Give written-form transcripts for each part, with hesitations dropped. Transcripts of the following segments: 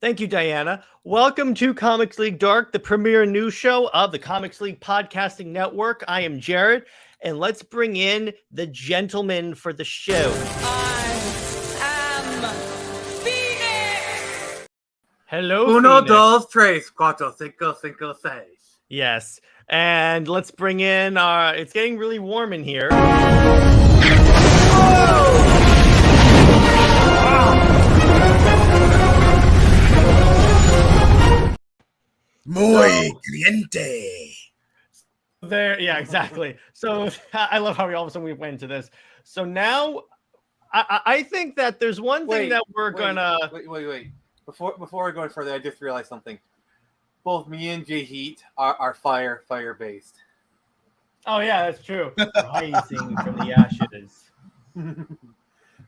Thank you, Diana. Welcome to Comics League Dark, the premier news show of the Comics League Podcasting Network. I am Jared, and let's bring in the gentleman for the show. I am Phoenix! Hello, Uno, Phoenix. dos, tres, cuatro, cinco, cinco, seis. Yes, and let's bring in our... It's getting really warm in here. Muy caliente. There, yeah, exactly. So I love how we all of a sudden we went into this. So now I think that there's one thing that we're gonna wait. Before I go any further, I just realized something. Both me and JJheat are fire based. Oh yeah, that's true. Rising from the ashes.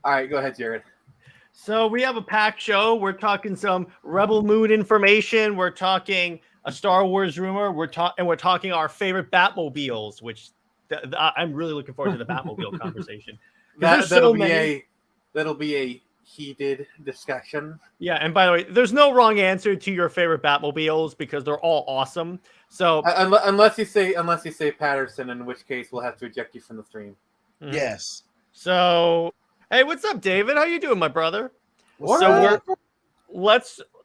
All right, go ahead, Jared. So we have a packed show. We're talking some Rebel Moon information. We're talking a Star Wars rumor. We're talking our favorite Batmobiles, which I'm really looking forward to the Batmobile conversation. That'll be a heated discussion. Yeah, and by the way, there's no wrong answer to your favorite Batmobiles because they're all awesome. So unless you say Patterson, in which case we'll have to eject you from the stream. Mm-hmm. Yes. So hey, what's up, David? How you doing, my brother?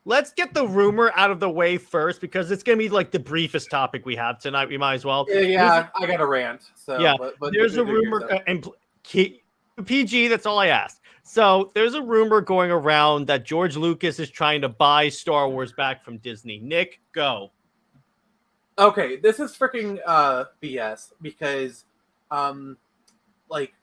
Let's get the rumor out of the way first because it's gonna be like the briefest topic we have tonight. We might as well. Yeah, I got a rant. So yeah, but there's a rumor and PG. That's all I asked. So there's a rumor going around that George Lucas is trying to buy Star Wars back from Disney. Nick, go. Okay, this is freaking BS because, like,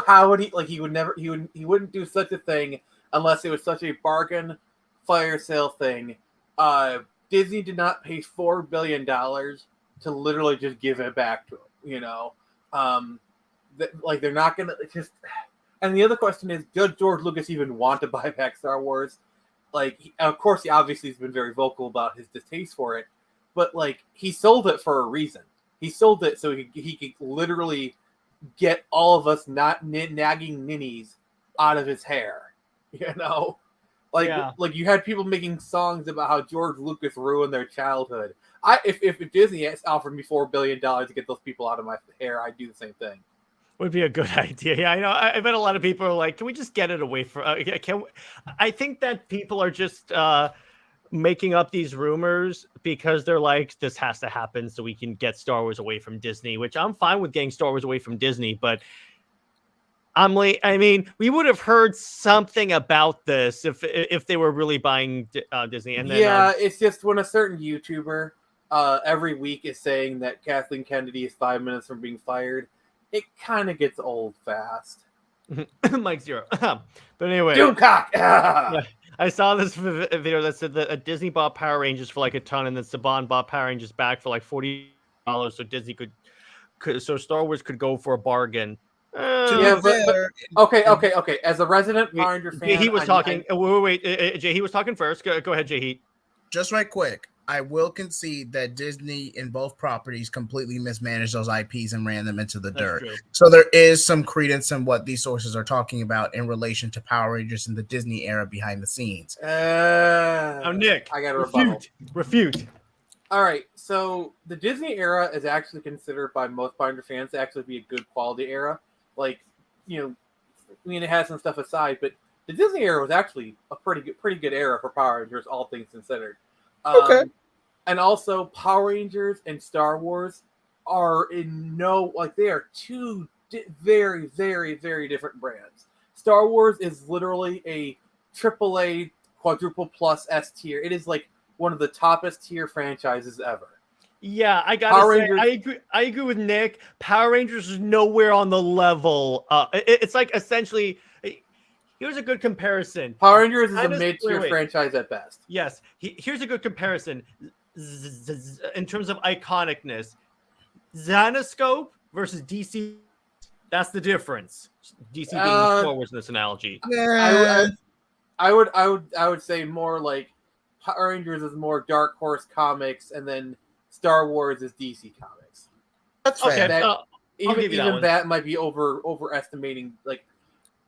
how would he wouldn't do such a thing unless it was such a bargain fire sale thing. Disney did not pay $4 billion to literally just give it back to him. You know, they're not gonna just. And the other question is, does George Lucas even want to buy back Star Wars? Like, of course, he obviously has been very vocal about his distaste for it, but like, he sold it for a reason. He sold it so he could literally get all of us not nagging ninnies out of his hair. You know, like you had people making songs about how George Lucas ruined their childhood. If Disney offered me $4 billion to get those people out of my hair, I'd do the same thing. Would be a good idea. Yeah, I know. I bet a lot of people are like, "Can we just get it away from?" I think that people are just making up these rumors because they're like, "This has to happen so we can get Star Wars away from Disney." Which I'm fine with getting Star Wars away from Disney, but I'm like, I mean, we would have heard something about this if they were really buying Disney. And then, it's just when a certain YouTuber every week is saying that Kathleen Kennedy is 5 minutes from being fired. It kind of gets old fast. Mike Zero. But anyway. Doomcock! Yeah, I saw this video that said that Disney bought Power Rangers for like a ton, and then Saban bought Power Rangers back for like $40, so Disney so Star Wars could go for a bargain. Okay. As a resident Power Ranger fan, he was talking. Wait, Jay, he was talking first. Go ahead, JJheat. Just right quick. I will concede that Disney in both properties completely mismanaged those IPs and ran them into the dirt. True. So there is some credence in what these sources are talking about in relation to Power Rangers in the Disney era behind the scenes. Now, Nick, I got to refute. All right, so the Disney era is actually considered by most Power Ranger fans to actually be a good quality era. Like, you know, I mean, it has some stuff aside, but the Disney era was actually a pretty good era for Power Rangers, all things considered. Okay. And also, Power Rangers and Star Wars are they are two very, very, very different brands. Star Wars is literally a AAA quadruple plus S tier. It is like one of the toppest tier franchises ever. Yeah, I gotta say, I agree with Nick. Power Rangers is nowhere on the level. It's like essentially. Here's a good comparison. Power Rangers is a mid-tier franchise at best. Yes. Here's a good comparison in terms of iconicness. Xanoscope versus DC. That's the difference. DC being Star Wars in this analogy. Yeah. I would say more like Power Rangers is more Dark Horse Comics, and then Star Wars is DC Comics. That's fair. Okay, Even that might be overestimating like.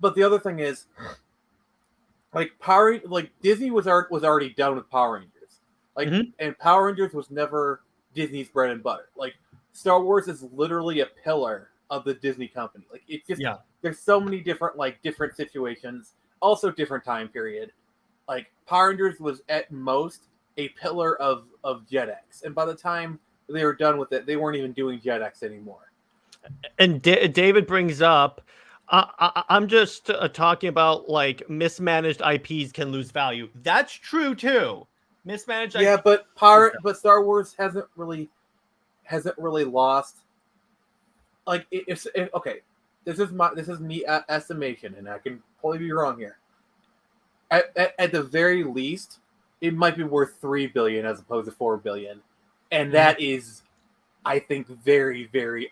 But the other thing is, Disney was already done with Power Rangers, and Power Rangers was never Disney's bread and butter. Like Star Wars is literally a pillar of the Disney company. Like it's just there's so many different situations, also different time period. Like Power Rangers was at most a pillar of JetX, and by the time they were done with it, they weren't even doing JetX anymore. And David brings up, I'm just talking about like mismanaged IPs can lose value. That's true too. Mismanaged. Yeah, but Star Wars hasn't really lost. Like okay, this is me estimation, and I can probably be wrong here. At the very least, it might be worth $3 billion as opposed to $4 billion, and that is, I think, very, very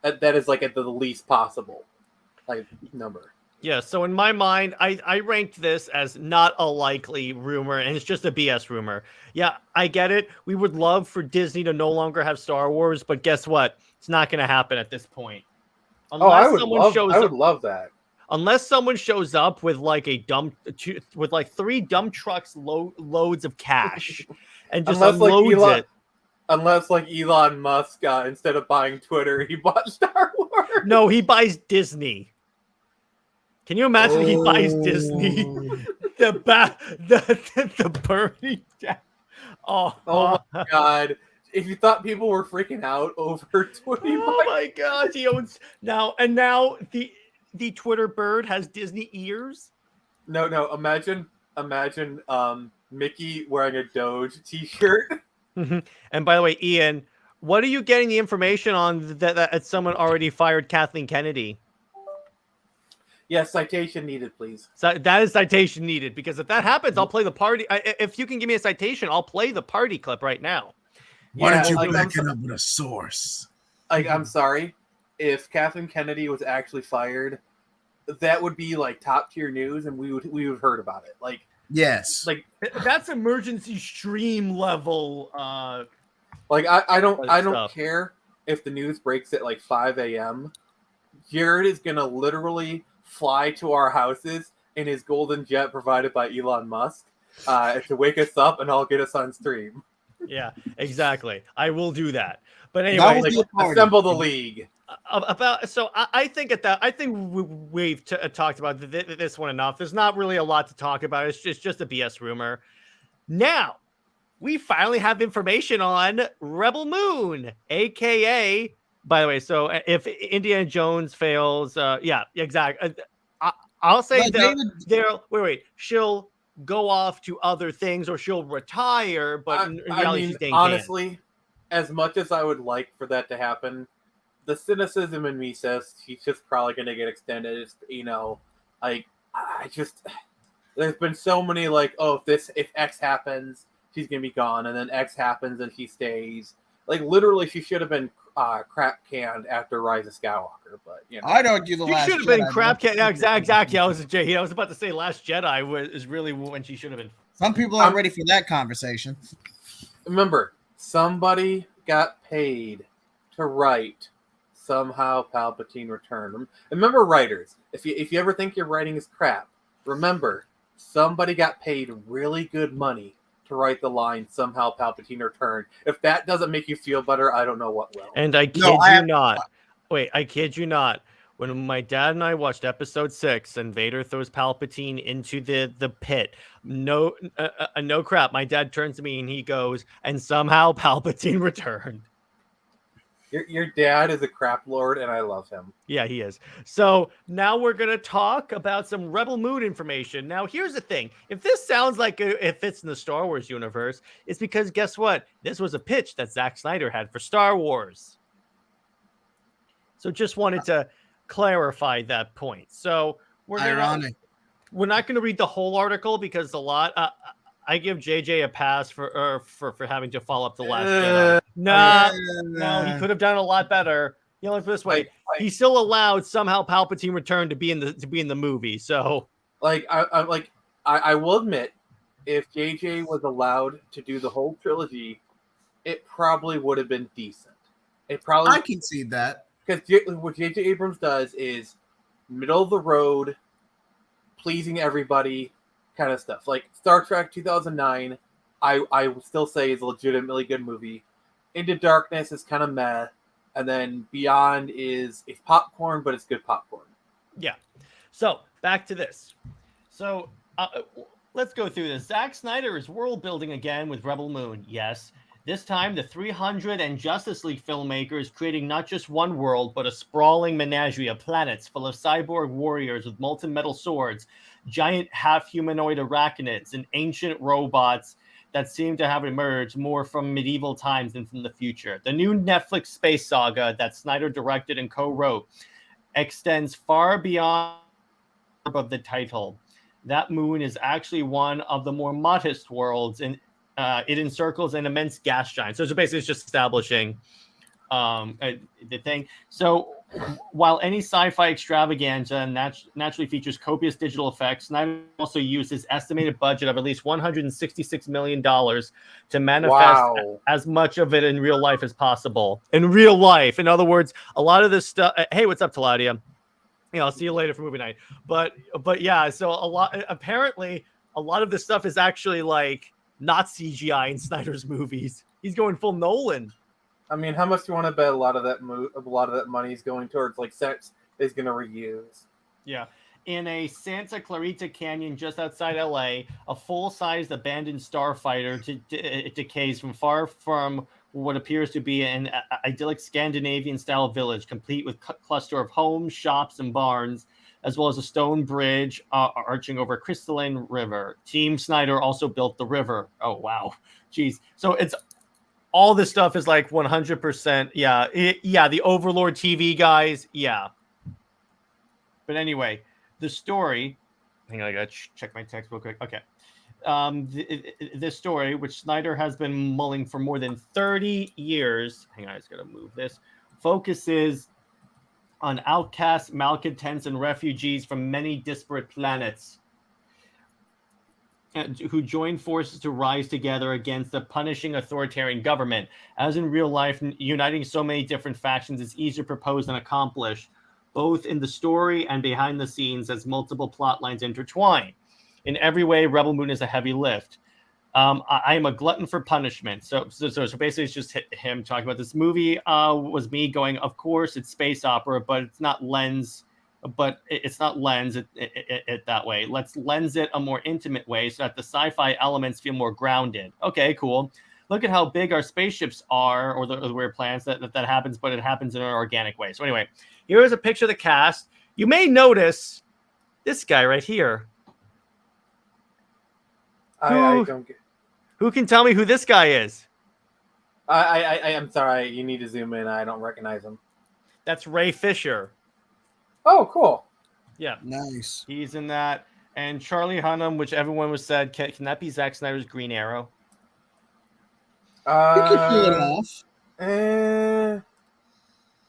that is like at the least possible number. Yeah, so in my mind, I ranked this as not a likely rumor, and it's just a BS rumor. Yeah, I get it. We would love for Disney to no longer have Star Wars, but guess what? It's not going to happen at this point. I would love that. Unless someone shows up with like with like 3 dump trucks loads of cash and just unloads it. Unless like Elon Musk, instead of buying Twitter, he bought Star Wars. No, he buys Disney. Can you imagine he buys Disney? the burning down. Oh my god. If you thought people were freaking out over Twitter. Oh my god, he owns now the Twitter bird has Disney ears. No, imagine Mickey wearing a Doge t-shirt. And by the way, Ian, what are you getting the information on that someone already fired Kathleen Kennedy? Yes, citation needed, please. So that is citation needed, because if that happens, I'll play the party. If you can give me a citation, I'll play the party clip right now. Why don't you back it up with a source? I'm sorry. If Kathleen Kennedy was actually fired, that would be like top tier news, and we would have heard about it. Like, yes, like that's emergency stream level. Like I don't care if the news breaks at like 5 a.m. Jared is gonna literally fly to our houses in his golden jet provided by Elon Musk to wake us up, and I'll get us on stream. Yeah, exactly. I will do that. But anyway, assemble the league. I think we've talked about this one enough. There's not really a lot to talk about. It's just a BS rumor. Now, we finally have information on Rebel Moon, aka. By the way, so if Indiana Jones fails, yeah, exactly. I'll say wait. She'll go off to other things, or she'll retire. But in reality, she's staying honestly, as much as I would like for that to happen, the cynicism in me says she's just probably going to get extended. It's, there's been so many if X happens, she's going to be gone, and then X happens and she stays. Like literally, she should have been crap canned after Rise of Skywalker, but I'd argue the last. She should have been crap canned. Exactly. I was about to say Last Jedi is really when she should have been. Some people aren't ready for that conversation. Remember, somebody got paid to write Somehow Palpatine Returned. Remember, writers, if you ever think your writing is crap, remember somebody got paid really good money to write the line "Somehow Palpatine Returned." If that doesn't make you feel better, I don't know what will. And I kid you not. Wait, I kid you not. When my dad and I watched Episode 6 and Vader throws Palpatine into the pit, no crap. My dad turns to me and he goes, "And somehow Palpatine returned." Your dad is a crap lord, and I love him. Yeah, he is. So now we're going to talk about some Rebel Moon information. Now, here's the thing. If this sounds like it fits in the Star Wars universe, it's because, guess what? This was a pitch that Zack Snyder had for Star Wars. So just wanted to clarify that point. So we're not going to read the whole article because a lot... I give JJ a pass for having to follow up the Last Jedi. No, he could have done a lot better. Look this way: he still allowed somehow Palpatine Returned to be in the movie. So, I will admit, if JJ was allowed to do the whole trilogy, it probably would have been decent. I can see that, because what JJ Abrams does is middle of the road pleasing everybody kind of stuff. Like Star Trek 2009, I would still say is a legitimately good movie. Into Darkness is kind of meh, and then Beyond is it's popcorn, but it's good popcorn. Yeah. So back to this. So let's go through this. Zack Snyder is world building again with Rebel Moon. Yes. This time, the 300 and Justice League filmmakers creating not just one world, but a sprawling menagerie of planets full of cyborg warriors with molten metal swords, giant half-humanoid arachnids, and ancient robots that seem to have emerged more from medieval times than from the future. The new Netflix space saga that Snyder directed and co-wrote extends far beyond of the title. That moon is actually one of the more modest worlds, and it encircles an immense gas giant. So basically, it's just establishing the thing. So while any sci-fi extravaganza naturally features copious digital effects, Snyder also used his estimated budget of at least $166 million to manifest as much of it in real life as possible. In real life, in other words, a lot of this stuff. Hey, what's up, Taladia? I'll see you later for movie night. But yeah, so apparently a lot of this stuff is actually like not CGI in Snyder's movies. He's going full Nolan. I mean, how much do you want to bet a lot of that money is going towards like sets is going to reuse? Yeah. In a Santa Clarita Canyon just outside LA, a full-sized abandoned starfighter decays from far from what appears to be an idyllic Scandinavian-style village, complete with a cluster of homes, shops, and barns, as well as a stone bridge arching over a crystalline river. Team Snyder also built the river. Oh, wow. Jeez. So it's all this stuff is like 100%. Yeah. The Overlord TV guys. Yeah. But anyway, the story. Hang on, I gotta check my text real quick. Okay. This story, which Snyder has been mulling for more than 30 years. Hang on, I just gotta move this. Focuses on outcasts, malcontents, and refugees from many disparate planets who join forces to rise together against the punishing authoritarian government. As in real life, uniting so many different factions is easier proposed than accomplished, both in the story and behind the scenes as multiple plot lines intertwine. In every way, Rebel Moon is a heavy lift. I am a glutton for punishment. So basically, it's just him talking about this movie. Was me going, of course, it's space opera, but it's not lens. But it's not lens it that way. Let's lens it a more intimate way so that the sci-fi elements feel more grounded. Okay, cool. Look at how big our spaceships are, or the weird planets that happens, but it happens in an organic way. So anyway, here is a picture of the cast. You may notice this guy right here. I don't get. Who can tell me who this guy is? I'm sorry. You need to zoom in. I don't recognize him. That's Ray Fisher. Oh, cool. Yeah. Nice. He's in that. And Charlie Hunnam, which everyone was said, can that be Zack Snyder's Green Arrow? You could pull it off.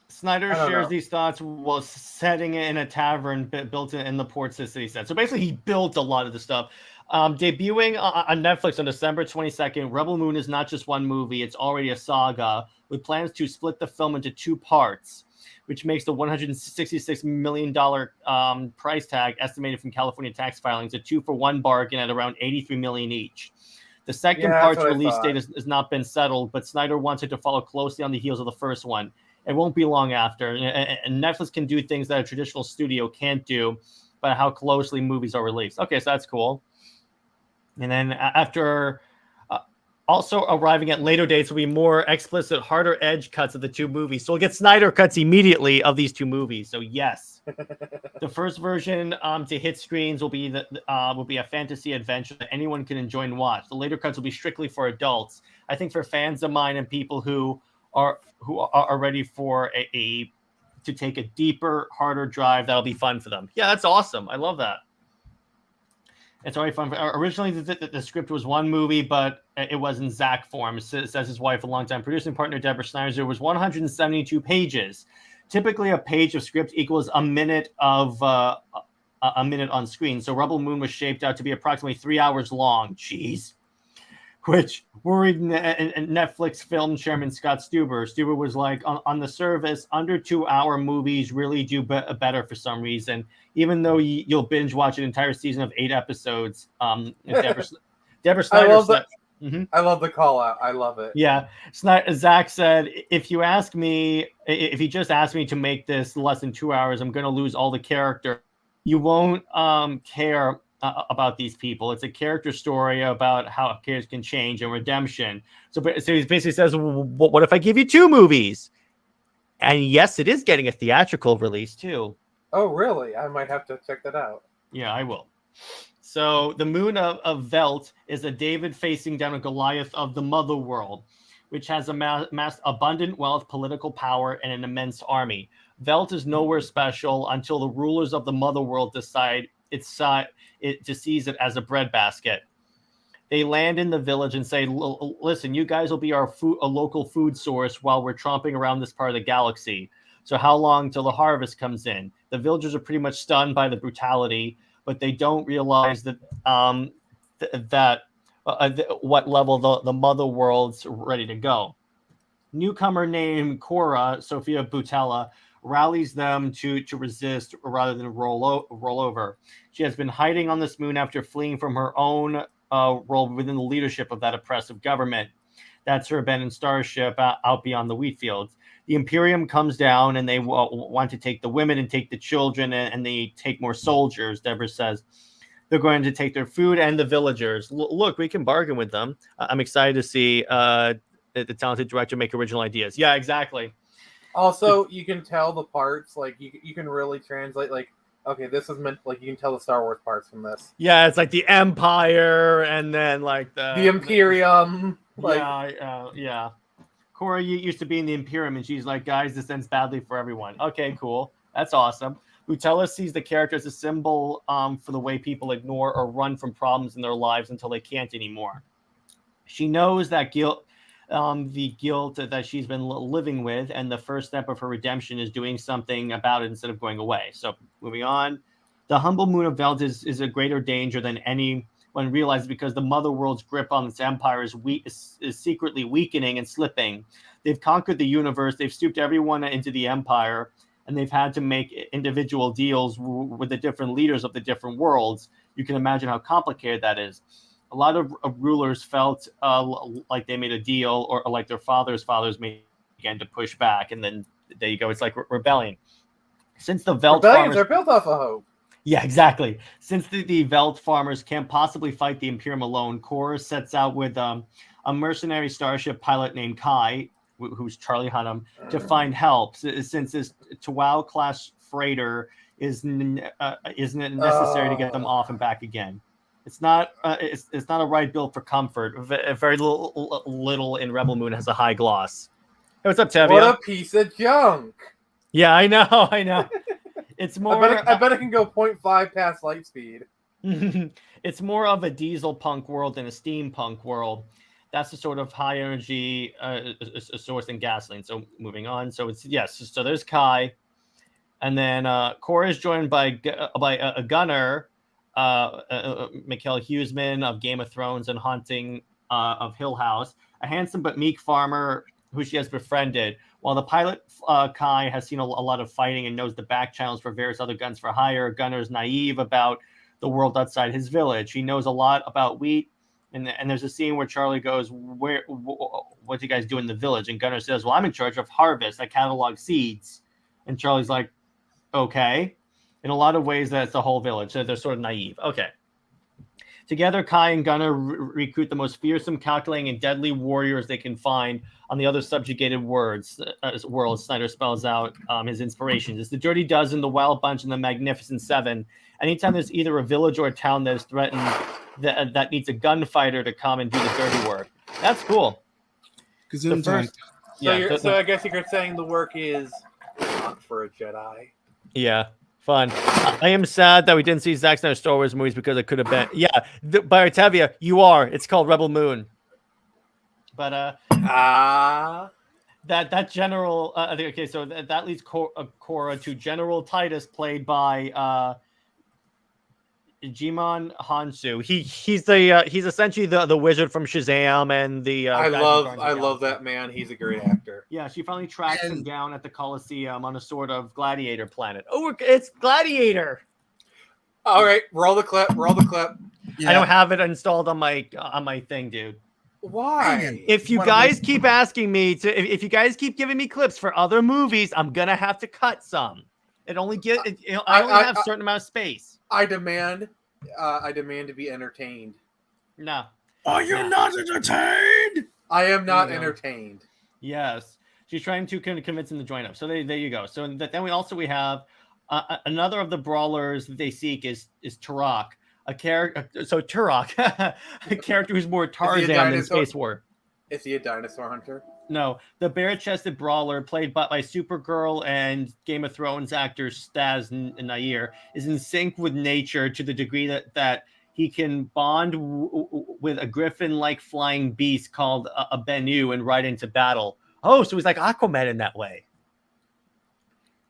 Snyder shares these thoughts while setting it in a tavern built in the Port City set. So basically, he built a lot of the stuff. Debuting on Netflix on December 22nd, Rebel Moon is not just one movie. It's already a saga with plans to split the film into two parts, which makes the $166 million price tag estimated from California tax filings a 2-for-1 bargain at around $83 million each. The second part's release date has not been settled, but Snyder wants it to follow closely on the heels of the first one. It won't be long after. And Netflix can do things that a traditional studio can't do by how closely movies are released. Okay, so that's cool. And then after also arriving at later dates will be more explicit, harder edge cuts of the two movies. So we'll get Snyder cuts immediately of these two movies. So yes, the first version to hit screens will be a fantasy adventure that anyone can enjoy and watch. The later cuts will be strictly for adults. I think for fans of mine and people who are ready for to take a deeper, harder drive, that'll be fun for them. Yeah, that's awesome. I love that. It's already fun. Originally, the script was one movie, but it was in Zack form. Says his wife, a longtime producing partner, Deborah Snyder. It was 172 pages. Typically, a page of script equals a minute of a minute on screen. So Rebel Moon was shaped out to be approximately 3 hours long. Jeez. which worried Netflix film chairman Scott Stuber. Stuber was like, on the surface, under 2-hour movies really do better for some reason, even though you'll binge watch an entire season of 8 episodes. Deborah Snyder said. I love the call out. I love it. Yeah. Zach said, if he just asked me to make this less than 2 hours, I'm going to lose all the character. You won't care about these people. It's a character story about how characters can change and redemption. So he basically says, what if I give you 2 movies? And yes, it is getting a theatrical release too. Oh, really? I might have to check that out. Yeah, I will. So the moon of Velt is a David facing down a Goliath of the mother world, which has amassed abundant wealth, political power, and an immense army. Velt is nowhere special until the rulers of the mother world decide to seize it as a breadbasket. They land in the village and say, listen, you guys will be a local food source while we're tromping around this part of the galaxy. So how long till the harvest comes in? The villagers are pretty much stunned by the brutality, but they don't realize that what level the mother world's ready to go. Newcomer named Cora, Sophia Butella, rallies them to resist rather than roll over. She has been hiding on this moon after fleeing from her own role within the leadership of that oppressive government. That's her abandoned starship out beyond the wheat fields. The Imperium comes down and they want to take the women and take the children and they take more soldiers. Deborah says they're going to take their food and the villagers. Look, we can bargain with them. I'm excited to see the talented director make original ideas. Yeah, exactly. Also, you can tell the parts, like you can really translate, like, okay, this is meant, like, you can tell the Star Wars parts from this. Yeah, it's like the Empire and then like the Imperium. Yeah. Cora used to be in the Imperium and she's like, guys, this ends badly for everyone. Okay, cool. That's awesome. Butella sees the character as a symbol for the way people ignore or run from problems in their lives until they can't anymore. She knows that the guilt that she's been living with, and the first step of her redemption is doing something about it instead of going away. So moving on, the humble moon of Velt is a greater danger than anyone realizes because the mother world's grip on its empire is secretly weakening and slipping. They've conquered the universe, they've stooped everyone into the empire, and they've had to make individual deals with the different leaders of the different worlds. You can imagine how complicated that is. A lot of rulers felt like they made a deal or like their fathers began to push back. And then there you go. It's like rebellion. Since the Velt Rebellions are built off of hope. Yeah, exactly. Since the Velt farmers can't possibly fight the Imperium alone, Cora sets out with a mercenary starship pilot named Kai, who's Charlie Hunnam, to find help. Since this Tawau-class freighter isn't necessary to get them off and back again. It's not a ride built for comfort. Very little in Rebel Moon has a high gloss. Hey, what's up, Tevia? What a piece of junk. Yeah, I know. It's more. I bet it can go 0.5 past light speed. It's more of a diesel punk world than a steampunk world. That's the sort of high energy source in gasoline. So moving on. So So there's Kai, and then Cora is joined by a gunner. Mikhail Huseman of Game of Thrones and Haunting of Hill House, a handsome but meek farmer who she has befriended. While the pilot Kai has seen a lot of fighting and knows the back channels for various other guns for hire, Gunner's naive about the world outside his village. He knows a lot about wheat, and there's a scene where Charlie goes, what do you guys do in the village? And Gunner says, well, I'm in charge of harvest. I catalog seeds. And Charlie's like, okay. In a lot of ways, that's the whole village. So they're sort of naive. Okay. Together, Kai and Gunner recruit the most fearsome, calculating, and deadly warriors they can find on the other subjugated worlds. Snyder spells out his inspirations. It's the Dirty Dozen, the Wild Bunch, and the Magnificent Seven. Anytime there's either a village or a town that is threatened that needs a gunfighter to come and do the dirty work. That's cool. So I guess you're saying the work is not for a Jedi. Yeah. Fun. I am sad that we didn't see Zack Snyder Star Wars movies because it could have been. Yeah, by Tevia, you are. It's called Rebel Moon. But that general. Okay, so that leads Cora to General Titus, played by Jimon Hansu. He's essentially the wizard from Shazam and the. I guy from love Guardians of the Galaxy. that man. He's a great actor. Yeah, she finally tracks him down at the Coliseum on a sort of gladiator planet. Oh, it's Gladiator. All right, roll the clip. Yeah. I don't have it installed on my thing, dude. Why? If you guys keep asking me to, if you guys keep giving me clips for other movies, I'm gonna have to cut some. I only have a certain amount of space. I demand to be entertained. No. Are you not entertained? I am not entertained. Yes, she's trying to convince him to join up. So there you go. So then we have another of the brawlers that they seek is Turok, a character. So Turok, a character who's more Tarzan than Space War. Is he a dinosaur hunter? No, the bare-chested brawler played by Supergirl and Game of Thrones actor Staz Nair is in sync with nature to the degree that he can bond with a griffin-like flying beast called a Bennu and ride into battle. Oh, so he's like Aquaman in that way.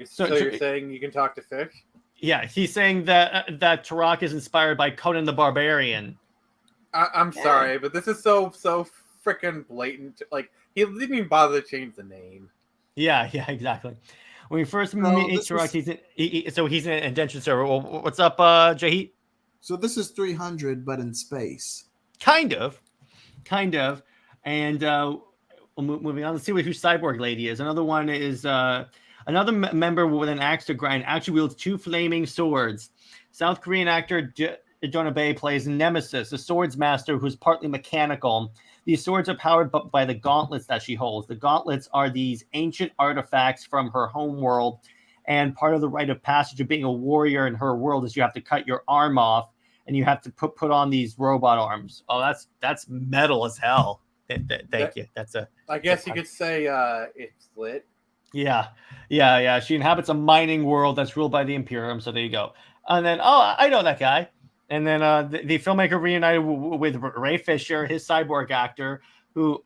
So you're saying you can talk to fish? Yeah, he's saying that Turok is inspired by Conan the Barbarian. I'm sorry, but this is so freaking blatant. Like, he didn't even bother to change the name. Yeah, exactly. When we first meet Turok, he's an indentured server. Well, what's up, JJheat? So this is 300, but in space. Kind of. And moving on, let's see who Cyborg Lady is. Another one is another member with an axe to grind. Actually wields 2 flaming swords. South Korean actor Jonah Bae plays Nemesis, a swords master who's partly mechanical. These swords are powered by the gauntlets that she holds. The gauntlets are these ancient artifacts from her home world. And part of the rite of passage of being a warrior in her world is you have to cut your arm off and you have to put on these robot arms. Oh, that's metal as hell. Thank you. I guess you could say it's lit. Yeah. She inhabits a mining world that's ruled by the Imperium. So there you go. And then, I know that guy. And then the filmmaker reunited with Ray Fisher, his cyborg actor, who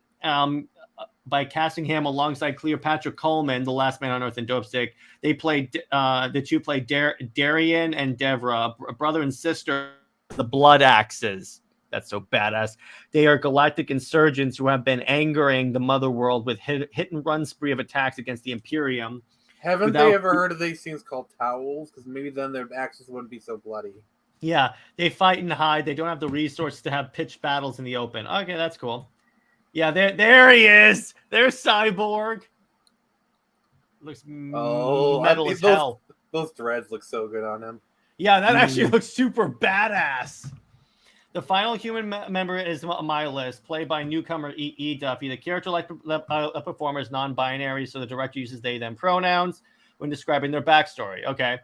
by casting him alongside Cleopatra Coleman, the last man on Earth in Dopesick, the two played Darian and Devra, a brother and sister, the Blood Axes. That's so badass. They are galactic insurgents who have been angering the mother world with hit and run spree of attacks against the Imperium. Haven't they ever heard of these things called towels? Because maybe then their axes wouldn't be so bloody. Yeah, they fight and hide. They don't have the resources to have pitched battles in the open. Okay, that's cool. Yeah, there he is. There's Cyborg. Looks metal as hell. Those dreads look so good on him. Yeah, that actually looks super badass. The final human member is Miles, played by newcomer E. Duffy. The character performer is non-binary, so the director uses they/them pronouns when describing their backstory. Okay.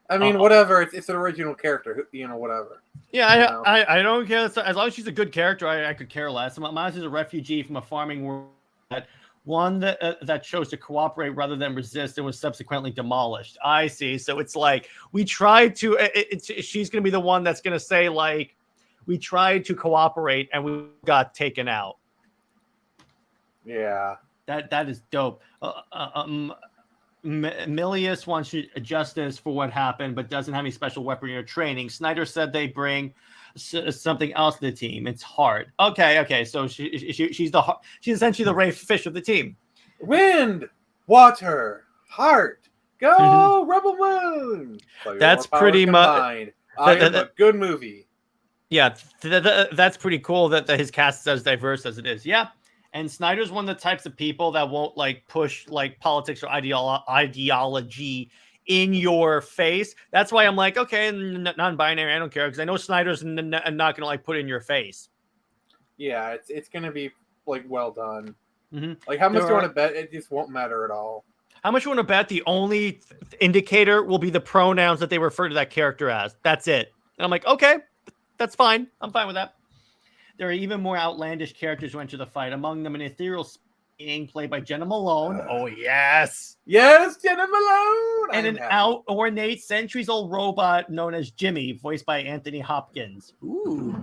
I mean, whatever. It's an original character. Whatever. Yeah, I don't care. As long as she's a good character, I could care less. Miles is a refugee from a farming world that chose to cooperate rather than resist and was subsequently demolished. I see. So it's like we tried to. She's going to be the one that's going to say like, we tried to cooperate and we got taken out. Yeah, that is dope. Milius wants justice for what happened, but doesn't have any special weaponry or training. Snyder said they bring something else to the team. It's hard. Okay. So she's essentially the Ray Fish of the team. Wind, water, heart, go Rebel Moon. So that's pretty much a good movie. Yeah, that's pretty cool that his cast is as diverse as it is. Yeah. And Snyder's one of the types of people that won't like push like politics or ideology in your face. That's why I'm like, okay, non-binary, I don't care, because I know Snyder's not going to like put it in your face. Yeah, it's going to be like well done. Mm-hmm. Like how much do you want to bet? It just won't matter at all. How much you want to bet? The only indicator will be the pronouns that they refer to that character as. That's it. And I'm like, okay, that's fine. I'm fine with that. There are even more outlandish characters who enter the fight. Among them, an ethereal being played by Jenna Malone. Oh, yes. Yes, Jenna Malone. And an ornate, centuries-old robot known as Jimmy, voiced by Anthony Hopkins. Ooh.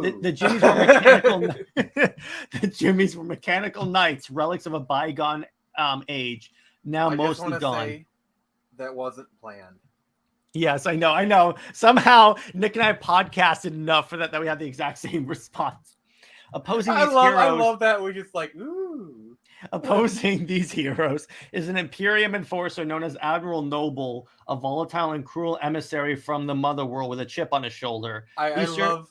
The Jimmys were mechanical. The Jimmys were mechanical knights, relics of a bygone age, now mostly gone. That wasn't planned. Yes, I know. Somehow Nick and I podcasted enough for that we have the exact same response. Opposing these heroes. I love that. We're just like, ooh. Opposing these heroes is an Imperium enforcer known as Admiral Noble, a volatile and cruel emissary from the Mother World with a chip on his shoulder. I love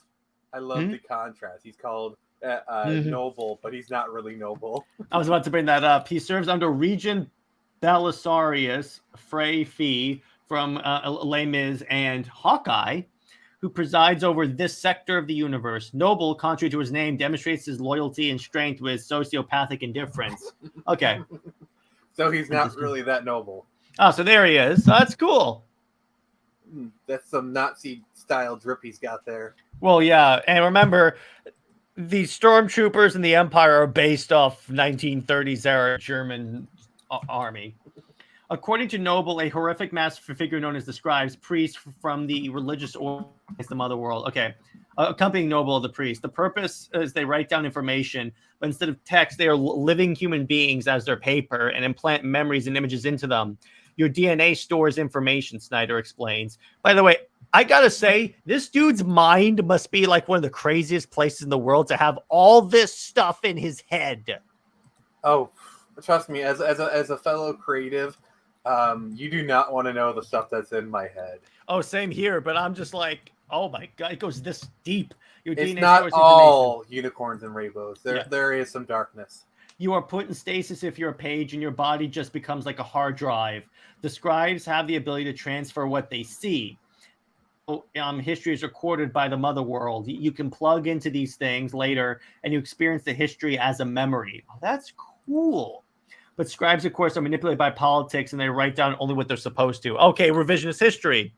the contrast. He's called Mhm. Noble, but he's not really noble. I was about to bring that up. He serves under Regent Belisarius Frey Fee from Les Mis and Hawkeye, who presides over this sector of the universe. Noble, contrary to his name, demonstrates his loyalty and strength with sociopathic indifference. Okay. So he's not really that noble. Oh, so there he is. That's cool. That's some Nazi-style drip he's got there. Well, yeah. And remember, the stormtroopers and the Empire are based off 1930s era German army. According to Noble, a horrific mass figure known as the Scribes, priests from the religious order against the Mother World. Okay. Accompanying Noble, the priest. The purpose is they write down information, but instead of text, they are living human beings as their paper and implant memories and images into them. Your DNA stores information, Snyder explains. By the way, I gotta say, this dude's mind must be like one of the craziest places in the world to have all this stuff in his head. Oh, trust me, as a fellow creative, you do not want to know the stuff that's in my head. Oh, same here, but I'm just like, oh my god, it goes this deep. Your It's DNA not stores all unicorns and rainbows. Yeah. There is some darkness. You are put in stasis if you're a page, and your body just becomes like a hard drive. The Scribes have the ability to transfer what they see. History is recorded by the Mother World. You can plug into these things later, and you experience the history as a memory. Oh, that's cool. But Scribes, of course, are manipulated by politics, and they write down only what they're supposed to. Okay, revisionist history.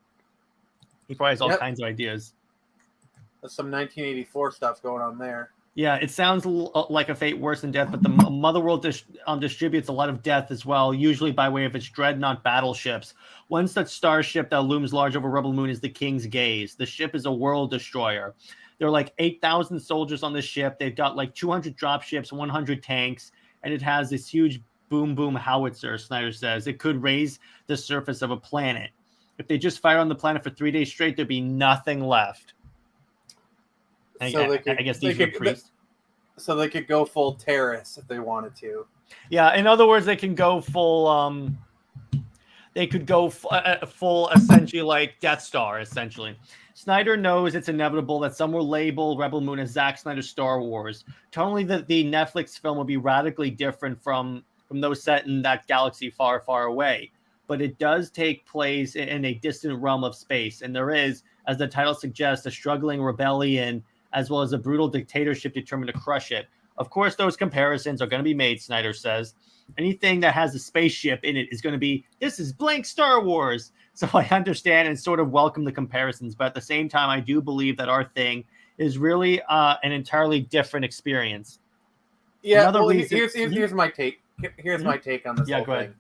He probably has all kinds of ideas. There's some 1984 stuff going on there. Yeah, it sounds like a fate worse than death, but the Mother World distributes a lot of death as well, usually by way of its dreadnought battleships. One such starship that looms large over Rebel Moon is the King's Gaze. The ship is a world destroyer. There are like 8,000 soldiers on the ship. They've got like 200 dropships, 100 tanks, and it has this huge boom howitzer, Snyder says. It could raise the surface of a planet. If they just fire on the planet for 3 days straight, there'd be nothing left. I guess these are priests. So they could go full terrorist if they wanted to. Yeah, in other words, they can go full. They could go full, essentially like Death Star. Essentially, Snyder knows it's inevitable that some will label Rebel Moon as Zack Snyder's Star Wars. Totally, the Netflix film will be radically different from those set in that galaxy far, far away. But it does take place in a distant realm of space, and there is, as the title suggests, a struggling rebellion, as well as a brutal dictatorship determined to crush it. Of course, those comparisons are going to be made, Snyder says. Anything that has a spaceship in it is going to be, this is blank Star Wars. So I understand and sort of welcome the comparisons, but at the same time, I do believe that our thing is really an entirely different experience. Yeah, here's my take. Here's my take on this whole go ahead. thing.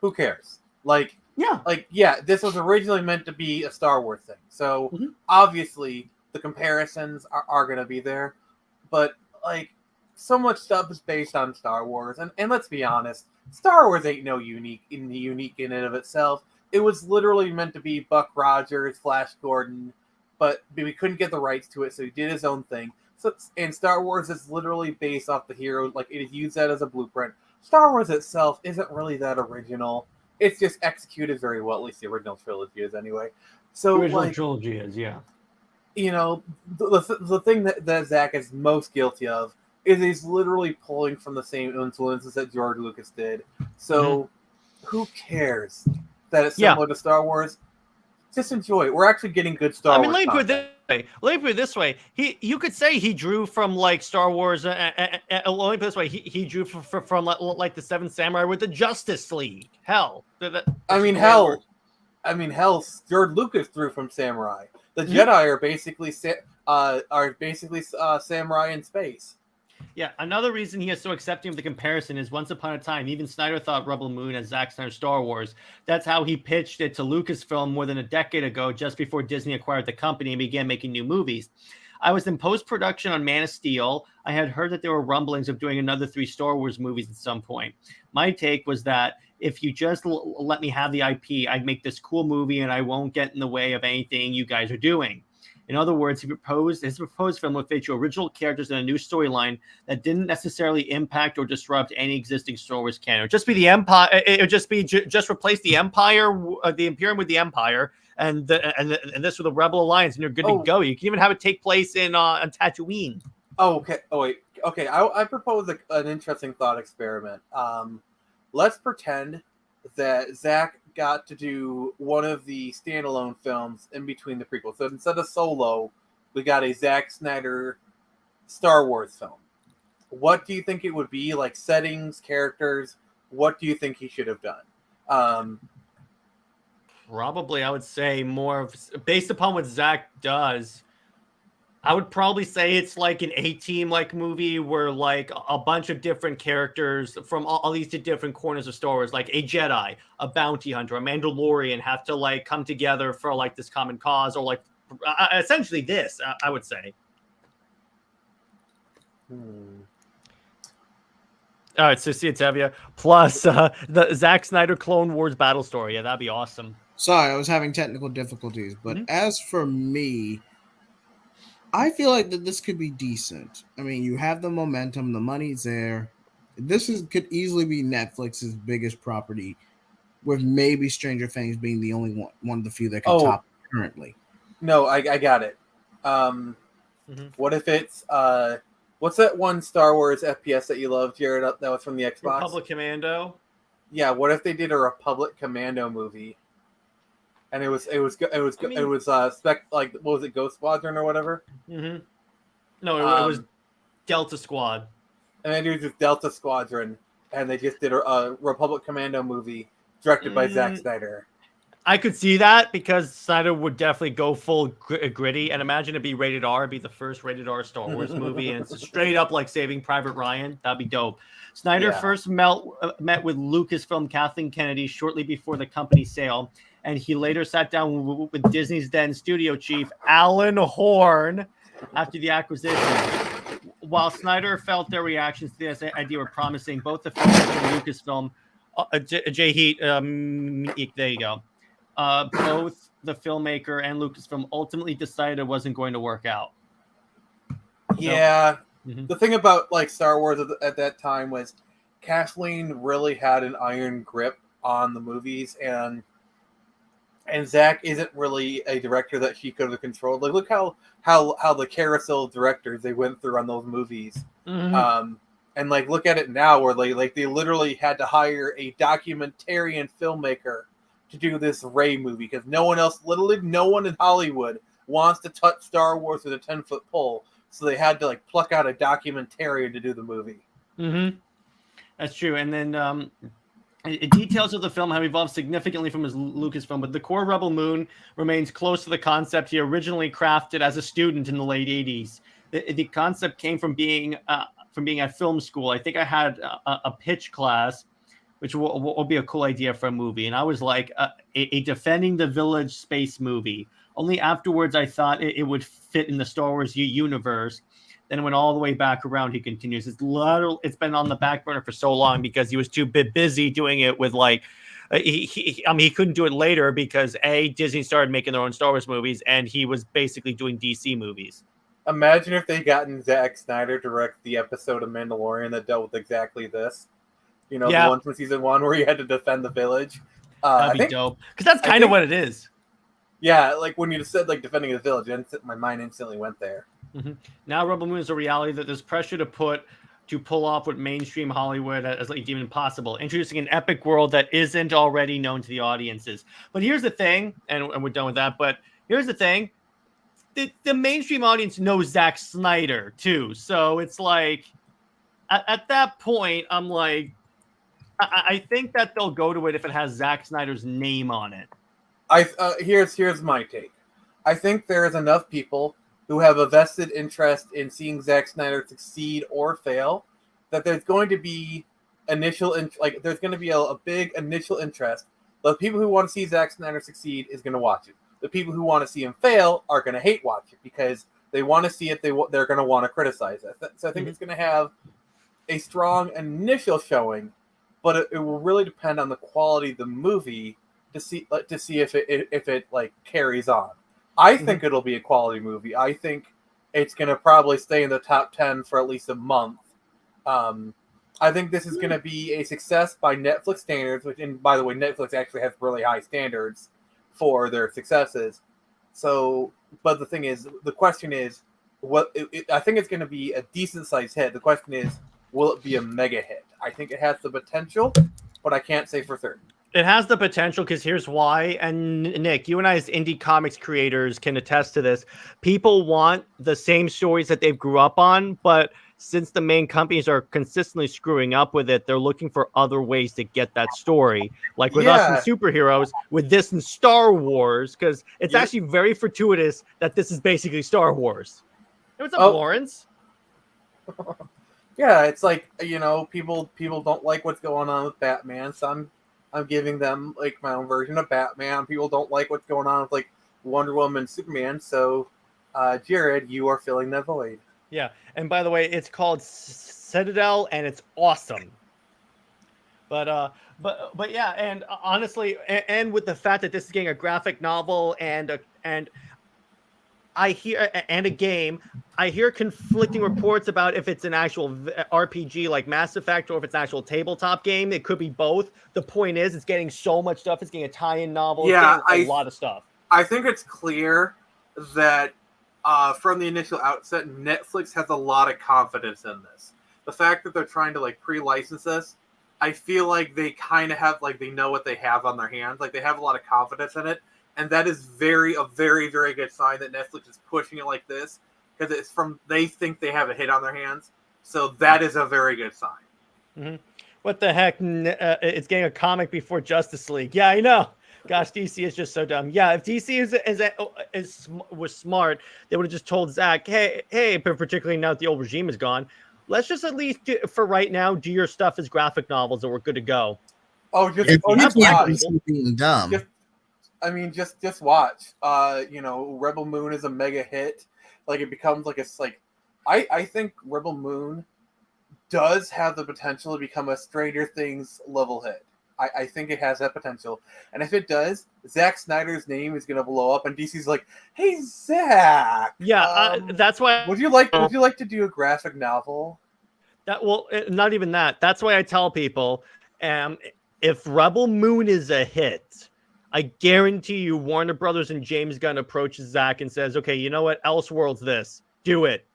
Who cares? This was originally meant to be a Star Wars thing. So obviously the comparisons are going to be there, but like so much stuff is based on Star Wars, and let's be honest, Star Wars ain't no unique in and of itself. It was literally meant to be Buck Rogers, Flash Gordon, but we couldn't get the rights to it, so he did his own thing. So, and Star Wars is literally based off the hero, like it is used that as a blueprint. Star Wars itself isn't really that original. It's just executed very well, at least the original trilogy is anyway. So The original trilogy is, yeah. You know, the thing that Zack is most guilty of is he's literally pulling from the same influences that George Lucas did. So who cares that it's similar to Star Wars? Just enjoy it. We're actually getting good Star Wars. Let me put it this way. You could say he drew from like Star Wars. Let me put it this way. He drew from like the Seven Samurai with the Justice League. Hell. George Lucas drew from Samurai. The Jedi are basically samurai in space. Yeah, another reason he is so accepting of the comparison is once upon a time, even Snyder thought Rebel Moon as Zack Snyder's Star Wars. That's how he pitched it to Lucasfilm more than a decade ago, just before Disney acquired the company and began making new movies. I was in post-production on Man of Steel. I had heard that there were rumblings of doing another 3 Star Wars movies at some point. My take was that if you just let me have the IP, I'd make this cool movie and I won't get in the way of anything you guys are doing. In other words, his proposed film would feature original characters in a new storyline that didn't necessarily impact or disrupt any existing Star Wars canon. It would just be the Empire. It would just be just replace the Empire, the Imperium with the Empire, and this with the Rebel Alliance, and you're good to go. You can even have it take place in on Tatooine. Oh, okay. Oh, wait. Okay, I propose an interesting thought experiment. Let's pretend that Zach got to do one of the standalone films in between the prequels. So instead of Solo, we got a Zack Snyder Star Wars film. What do you think it would be? Like settings, characters? What do you think he should have done? Probably, I would say more of, based upon what Zach does, I would probably say it's like an A-Team like movie where like a bunch of different characters from all these different corners of Star Wars, like a Jedi, a bounty hunter, a Mandalorian, have to like come together for like this common cause, or like essentially this, I would say. All right, so see, it's Tevia plus the Zack Snyder Clone Wars battle story. Yeah, that'd be awesome. Sorry, I was having technical difficulties, but as for me, I feel like that this could be decent. I mean, you have the momentum, the money's there. Could easily be Netflix's biggest property, with maybe Stranger Things being the only one of the few that can top it currently. No, I got it. What if it's what's that one Star Wars FPS that you love, Jared? That was from the Xbox. Republic Commando. Yeah, what if they did a Republic Commando movie? And it was spec, like, what was it, Ghost Squadron or whatever? No, it was Delta Squad. And then it was Delta Squadron, and they just did a Republic Commando movie directed by Zack Snyder. I could see that because Snyder would definitely go full gritty, and imagine it'd be rated R, it'd be the first rated R Star Wars movie, and it's straight up like Saving Private Ryan. That'd be dope. Snyder first met with Lucasfilm Kathleen Kennedy shortly before the company sale, and he later sat down with Disney's then studio chief, Alan Horn, after the acquisition. While Snyder felt their reactions to this idea were promising, both the filmmaker and Lucasfilm, JJheat, there you go. Both the filmmaker and Lucasfilm ultimately decided it wasn't going to work out. Yeah. The thing about like Star Wars at that time was Kathleen really had an iron grip on the movies, and Zach isn't really a director that she could have controlled. Like, look how the carousel of directors they went through on those movies. And like, look at it now, where they literally had to hire a documentarian filmmaker to do this Rey movie because no one in Hollywood wants to touch Star Wars with a 10-foot pole. So they had to like pluck out a documentarian to do the movie. That's true. And then details of the film have evolved significantly from his Lucasfilm, but the core Rebel Moon remains close to the concept he originally crafted as a student in the late 80s. The concept came from being at film school. I think I had a pitch class, which will be a cool idea for a movie. And I was like, a Defending the Village space movie. Only afterwards I thought it would fit in the Star Wars universe. Then it went all the way back around, he continues. It's been on the back burner for so long because he was too busy doing it with like, he couldn't do it later because Disney started making their own Star Wars movies and he was basically doing DC movies. Imagine if they gotten Zack Snyder direct the episode of Mandalorian that dealt with exactly this. You know, the one from season 1 where you had to defend the village. That'd be dope. Because that's kind of what it is. Yeah, like when you said like defending the village, my mind instantly went there. Now Rebel Moon is a reality that there's pressure to pull off what mainstream Hollywood as like deemed impossible, introducing an epic world that isn't already known to the audiences. But here's the thing, and we're done with that, but here's the thing. The mainstream audience knows Zack Snyder too. So it's like at that point, I'm like, I think that they'll go to it if it has Zack Snyder's name on it. Here's my take. I think there is enough people who have a vested interest in seeing Zack Snyder succeed or fail that there's going to be there's going to be a big initial interest. The people who want to see Zack Snyder succeed is going to watch it. The people who want to see him fail are going to hate watch it because They want to see it. They're going to want to criticize it. So I think it's going to have a strong initial showing, but it will really depend on the quality of the movie to see if it like carries on. I think it'll be a quality movie. I think it's going to probably stay in the top 10 for at least a month. I think this is going to be a success by Netflix standards, which, and by the way, Netflix actually has really high standards for their successes. So, but the thing is, the question is, I think it's going to be a decent sized hit. The question is, will it be a mega hit? I think it has the potential, but I can't say for certain. It has the potential because here's why. And Nick, you and I as indie comics creators can attest to this. People want the same stories that they grew up on, but since the main companies are consistently screwing up with it, they're looking for other ways to get that story. Like with us and superheroes, with this and Star Wars, because it's actually very fortuitous that this is basically Star Wars. Hey, what's up, Lawrence? Yeah, it's like, people don't like what's going on with Batman, so I'm giving them like my own version of Batman. People don't like what's going on with like Wonder Woman and Superman, so Jared, you are filling that void. Yeah, and by the way, it's called Citadel, and it's awesome. But yeah, and honestly, and with the fact that this is getting a graphic novel and I hear and a game, I hear conflicting reports about if it's an actual RPG like Mass Effect or if it's an actual tabletop game. It could be both. The point is, it's getting so much stuff. It's getting a tie-in novel. Yeah, it's getting a lot of stuff. I think it's clear that from the initial outset, Netflix has a lot of confidence in this. The fact that they're trying to like pre-license this, I feel like they kind of have like they know what they have on their hands. Like they have a lot of confidence in it, and that is a very, very good sign that Netflix is pushing it like this because they think they have a hit on their hands. So that is a very good sign. Mm-hmm. What the heck? It's getting a comic before Justice League. Yeah, I know. Gosh, DC is just so dumb. Yeah, if DC was smart, they would have just told Zack, hey, but particularly now that the old regime is gone, let's just at least, for right now, do your stuff as graphic novels and we're good to go. Oh, just dumb. Just watch. Rebel Moon is a mega hit. Like it becomes like I think Rebel Moon does have the potential to become a Stranger Things level hit. I think it has that potential. And if it does, Zack Snyder's name is going to blow up and DC's like, hey, Zack. Yeah, that's why. Would you like to do a graphic novel? Not even that. That's why I tell people, if Rebel Moon is a hit, I guarantee you Warner Brothers and James Gunn approaches Zack and says, okay, you know what? Elseworld's this. Do it.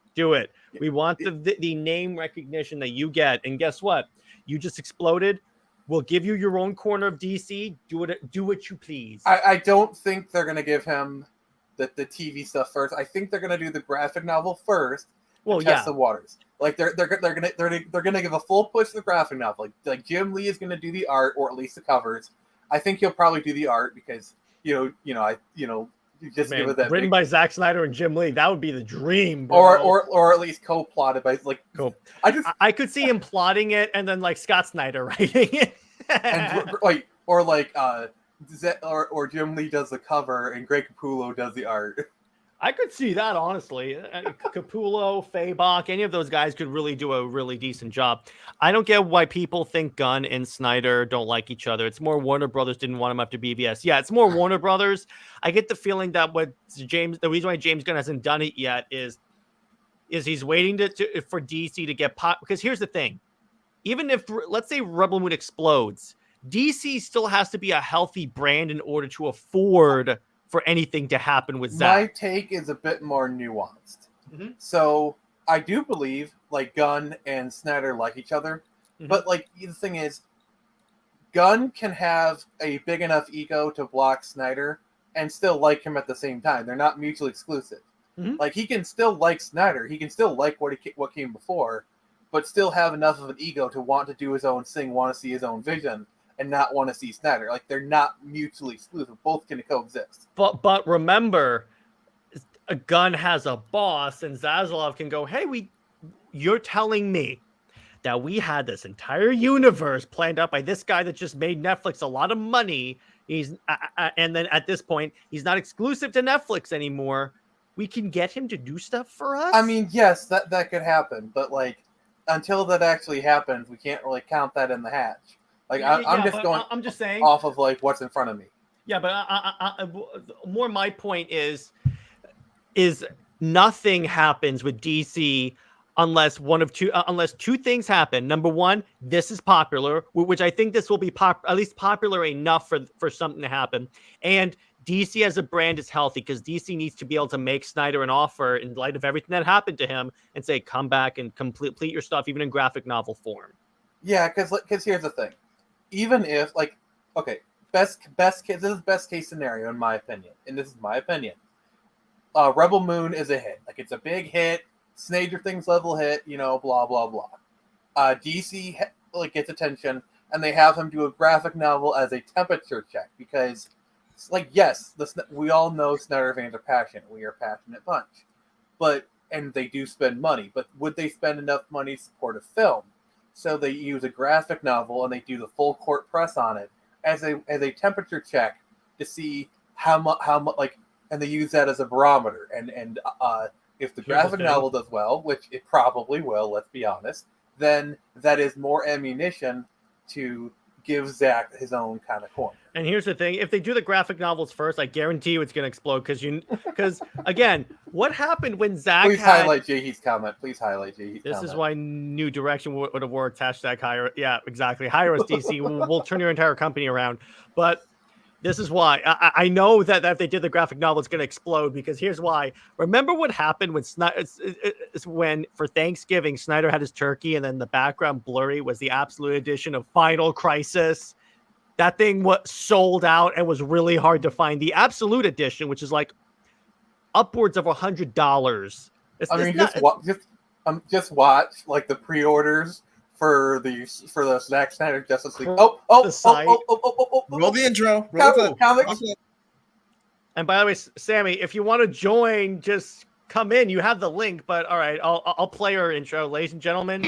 We want the name recognition that you get. And guess what? You just exploded. We'll give you your own corner of DC. Do what you please. I don't think they're going to give him the TV stuff first. I think they're going to do the graphic novel first. Test the waters. Like they're gonna give a full push to the graphic novel. Like Jim Lee is going to do the art or at least the covers. I think he'll probably do the art because you just give it that written by Zack Snyder and Jim Lee. That would be the dream, bro. Or at least co-plotted by like. Cool. I could see him plotting it and then like Scott Snyder writing it. or Jim Lee does the cover and Greg Capullo does the art. I could see that, honestly. Capullo, Fabok, any of those guys could really do a really decent job. I don't get why people think Gunn and Snyder don't like each other. It's more Warner Brothers didn't want him after BVS. Yeah, it's more Warner Brothers. I get the feeling that the reason why James Gunn hasn't done it yet is he's waiting for DC to get pop. Because here's the thing. Even if, let's say, Rebel Moon explodes, DC still has to be a healthy brand in order to afford for anything to happen with Zack. My take is a bit more nuanced. Mm-hmm. So I do believe like Gunn and Snyder like each other, but like the thing is, Gunn can have a big enough ego to block Snyder and still like him at the same time. They're not mutually exclusive. Mm-hmm. Like he can still like Snyder, he can still like what came before, but still have enough of an ego to want to do his own thing, want to see his own vision. And not want to see Snyder. Like they're not mutually exclusive. Both can coexist. But remember, a Gunn has a boss, and Zaslav can go, "Hey, you're telling me that we had this entire universe planned out by this guy that just made Netflix a lot of money. And then at this point, he's not exclusive to Netflix anymore. we can get him to do stuff for us. I mean, yes, that could happen, but like until that actually happens, we can't really count that in the hatch. Like I'm just going. I'm just saying off of like what's in front of me. Yeah, but more my point is nothing happens with DC unless unless two things happen. Number one, this is popular, which I think this will be at least popular enough for something to happen. And DC as a brand is healthy because DC needs to be able to make Snyder an offer in light of everything that happened to him and say, come back and complete your stuff, even in graphic novel form. Yeah, because here's the thing. Even if, like, okay, best case, this is best case scenario in my opinion, and this is my opinion. Rebel Moon is a hit. Like, it's a big hit, Snyder Things level hit, blah, blah, blah. DC, like, gets attention, and they have him do a graphic novel as a temperature check because... Like, yes, we all know Snyder fans are passionate. We are a passionate bunch. And they do spend money. But would they spend enough money to support a film? So they use a graphic novel and they do the full court press on it as a temperature check to see how much, like, and they use that as a barometer. And if the graphic novel does well, which it probably will, let's be honest, then that is more ammunition to give Zack his own kind of corner. And here's the thing: if they do the graphic novels first, I guarantee you it's going to explode. Because again, what happened when Zack? Please highlight JJheat's comment. Please highlight JJheat's comment. This is why New Direction would have worked. Hashtag hire. Yeah, exactly. Hire us, DC. We'll turn your entire company around. But this is why I know that if they did the graphic novel, it's going to explode. Because here's why. Remember what happened when for Thanksgiving Snyder had his turkey, and then the background blurry was the absolute edition of Final Crisis. That thing was sold out and was really hard to find. The Absolute Edition, which is like upwards of $100. Just watch like the pre-orders for the Zack Snyder Justice League. Roll the intro. Comics. Okay. And by the way, Sammy, if you want to join, just come in. You have the link. But all right, I'll play our intro, ladies and gentlemen.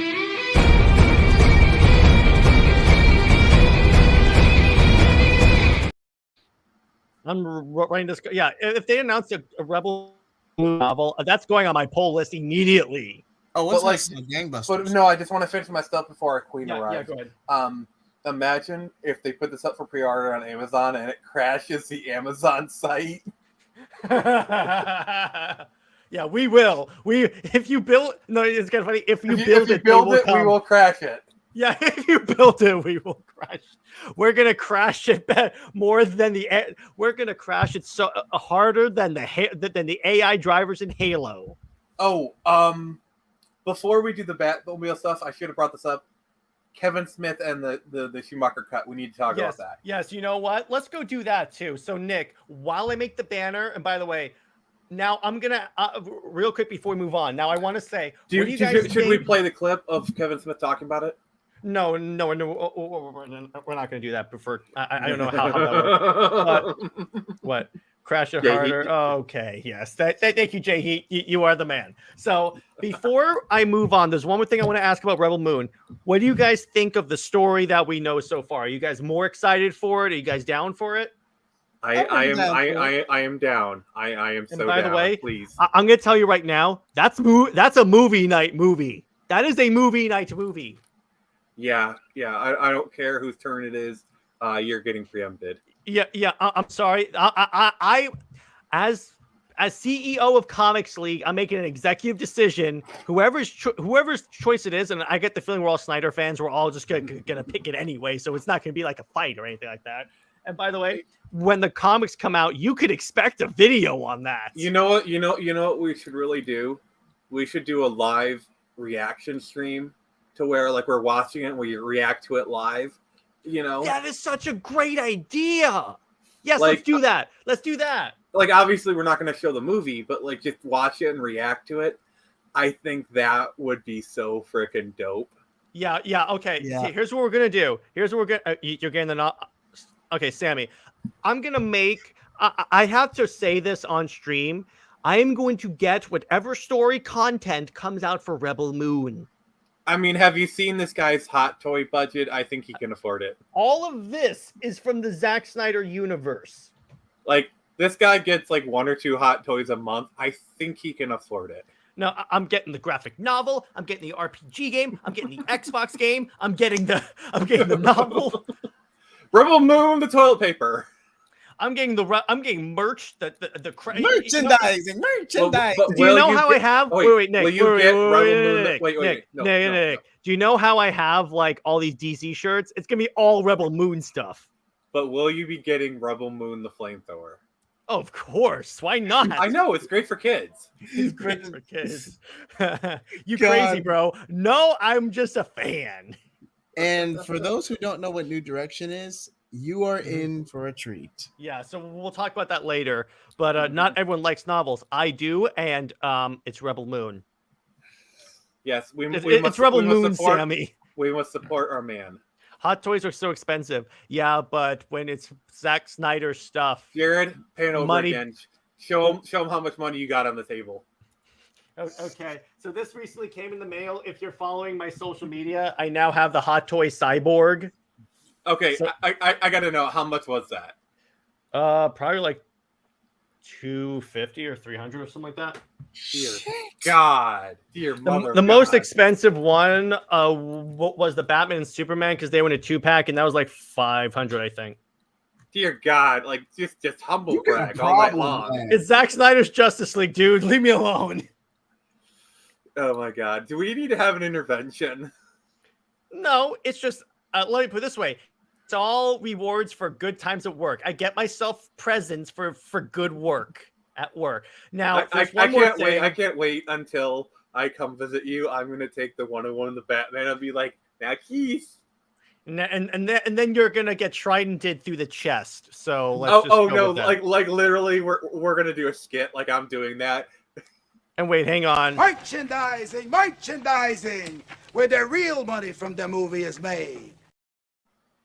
I'm writing this. Yeah, if they announce a Rebel novel, that's going on my poll list immediately. Oh, what's like gangbusters? But no, I just want to finish my stuff before our queen arrives. Yeah, go ahead. Imagine if they put this up for pre-order on Amazon and it crashes the Amazon site. Yeah, we will. If you build, no, it's kind of funny. If you build it, we will crash it. Yeah, if you build it, we will crash. We're gonna crash it more than we're gonna crash it so harder than the AI drivers in Halo. Oh, before we do the Batmobile stuff, I should have brought this up. Kevin Smith and the Schumacher cut. We need to talk about that. Yes, you know what? Let's go do that too. So, Nick, while I make the banner, and by the way, now I'm gonna real quick before we move on. Now I want to say, should we play the clip of Kevin Smith talking about it? No, we're not going to do that. I don't know how that works. What? Crash it harder. Okay, yes. Thank you, JJheat. You are the man. So before I move on, there's one more thing I want to ask about Rebel Moon. What do you guys think of the story that we know so far? Are you guys more excited for it? Are you guys down for it? I am down. I am so down. By the way, please. I'm going to tell you right now, that's a movie night movie. That is a movie night movie. Yeah. I don't care whose turn it is. You're getting preempted. Yeah. I'm sorry. I as CEO of Comics League, I'm making an executive decision. Whoever's choice it is, and I get the feeling we're all Snyder fans. We're all just gonna pick it anyway, so it's not gonna be like a fight or anything like that. And by the way, when the comics come out, you could expect a video on that. You know what we should really do? We should do a live reaction stream to where like we're watching it and we react to it live. That is such a great idea. Yes, like, let's do that. Let's do that. Like, obviously, we're not going to show the movie, but like just watch it and react to it. I think that would be so freaking dope. Yeah. Okay. Yeah. See, here's what we're gonna do. Here's what we're gonna. You're getting the. Okay, Sammy. I'm gonna make. I have to say this on stream. I am going to get whatever story content comes out for Rebel Moon. I mean, have you seen this guy's hot toy budget? I think he can afford it. All of this is from the Zack Snyder universe. Like, This guy gets like 1 or 2 Hot Toys a month. I think he can afford it. No, I'm getting the graphic novel. I'm getting the RPG game. I'm getting the Xbox game. I'm getting the novel. Rebel Moon, the toilet paper. I'm getting merch. Merchandising. But Do you will know you how get- I have? oh, Wait, Nick. will you get Rebel Moon? Nick, Wait, no, Nick. Do you know how I have like all these DC shirts? It's gonna be all Rebel Moon stuff. But will you be getting Rebel Moon, the flamethrower? Oh, of course. Why not? I know it's great for kids. It's great for kids. You God. crazy, bro? No, I'm just a fan. And for those who don't know what New Direction is, you are in for a treat. Yeah, so we'll talk about that later. But not everyone likes novels. I do, and it's Rebel Moon. Yes, It's Rebel Moon, support, Sammy. We must support our man. Hot toys are so expensive. Yeah, but when it's Zack Snyder stuff, Jared, pan over Money. again. Show him how much money you got on the table. Okay, so this recently came in the mail. If you're following my social media, I now have the Hot Toy Cyborg. Okay, So- I gotta know, how much was that? Probably like 250 or 300 or something like that. Dear God, dear mother. The of most God. expensive one was the Batman and Superman because they went a 2-pack and that was like 500, I think. Dear God, like just humble You got a brag all night problem, long. man. It's Zack Snyder's Justice League, dude. Leave me alone. Oh my God, do we need to have an intervention? No, it's just let me put it this way. It's all rewards for good times at work. I get myself presents for good work at work. Now, I there's one more can't wait. thing. I can't wait until I come visit you. I'm gonna take the 101 of the Batman and be like, now Keith. And then you're gonna get tridented through the chest. So let's just Oh go no, with that. like literally, we're gonna do a skit like I'm doing that. And wait, hang on. Merchandising, where the real money from the movie is made.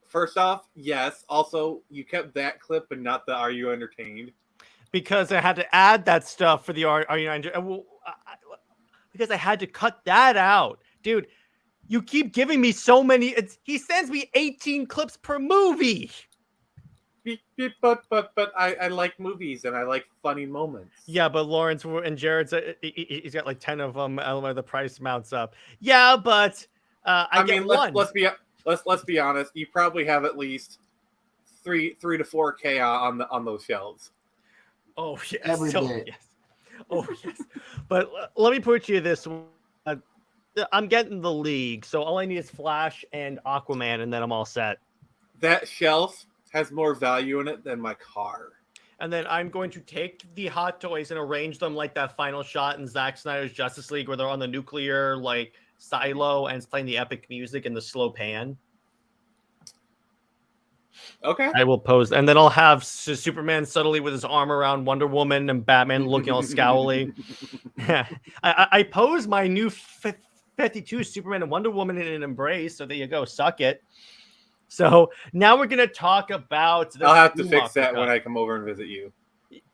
First off, yes. Also, you kept that clip but not the "Are you entertained?" Because I had to add that stuff for the because I had to cut that out, dude. You keep giving me so many. He sends me 18 clips per movie. Beep, beep, but I like movies and I like funny moments. Yeah, but Lawrence and Jared's he's got like 10 of them. The price mounts up. Yeah, but I mean, get one. let's be honest. You probably have at least 3 to 4K on those shelves. Oh yes, Every oh, day. yes, oh yes. But let me put you this: I'm getting the League, so all I need is Flash and Aquaman, and then I'm all set. That shelf has more value in it than my car. And then I'm going to take the Hot Toys and arrange them like that final shot in Zack Snyder's Justice League, where they're on the nuclear like silo and it's playing the epic music in the slow pan. Okay. I will pose, and then I'll have Superman subtly with his arm around Wonder Woman and Batman looking all scowly. I pose my new 52 Superman and Wonder Woman in an embrace. So there you go, suck it. So now we're gonna talk about. I'll have to fix Schumacher that cut. when I come over and visit you.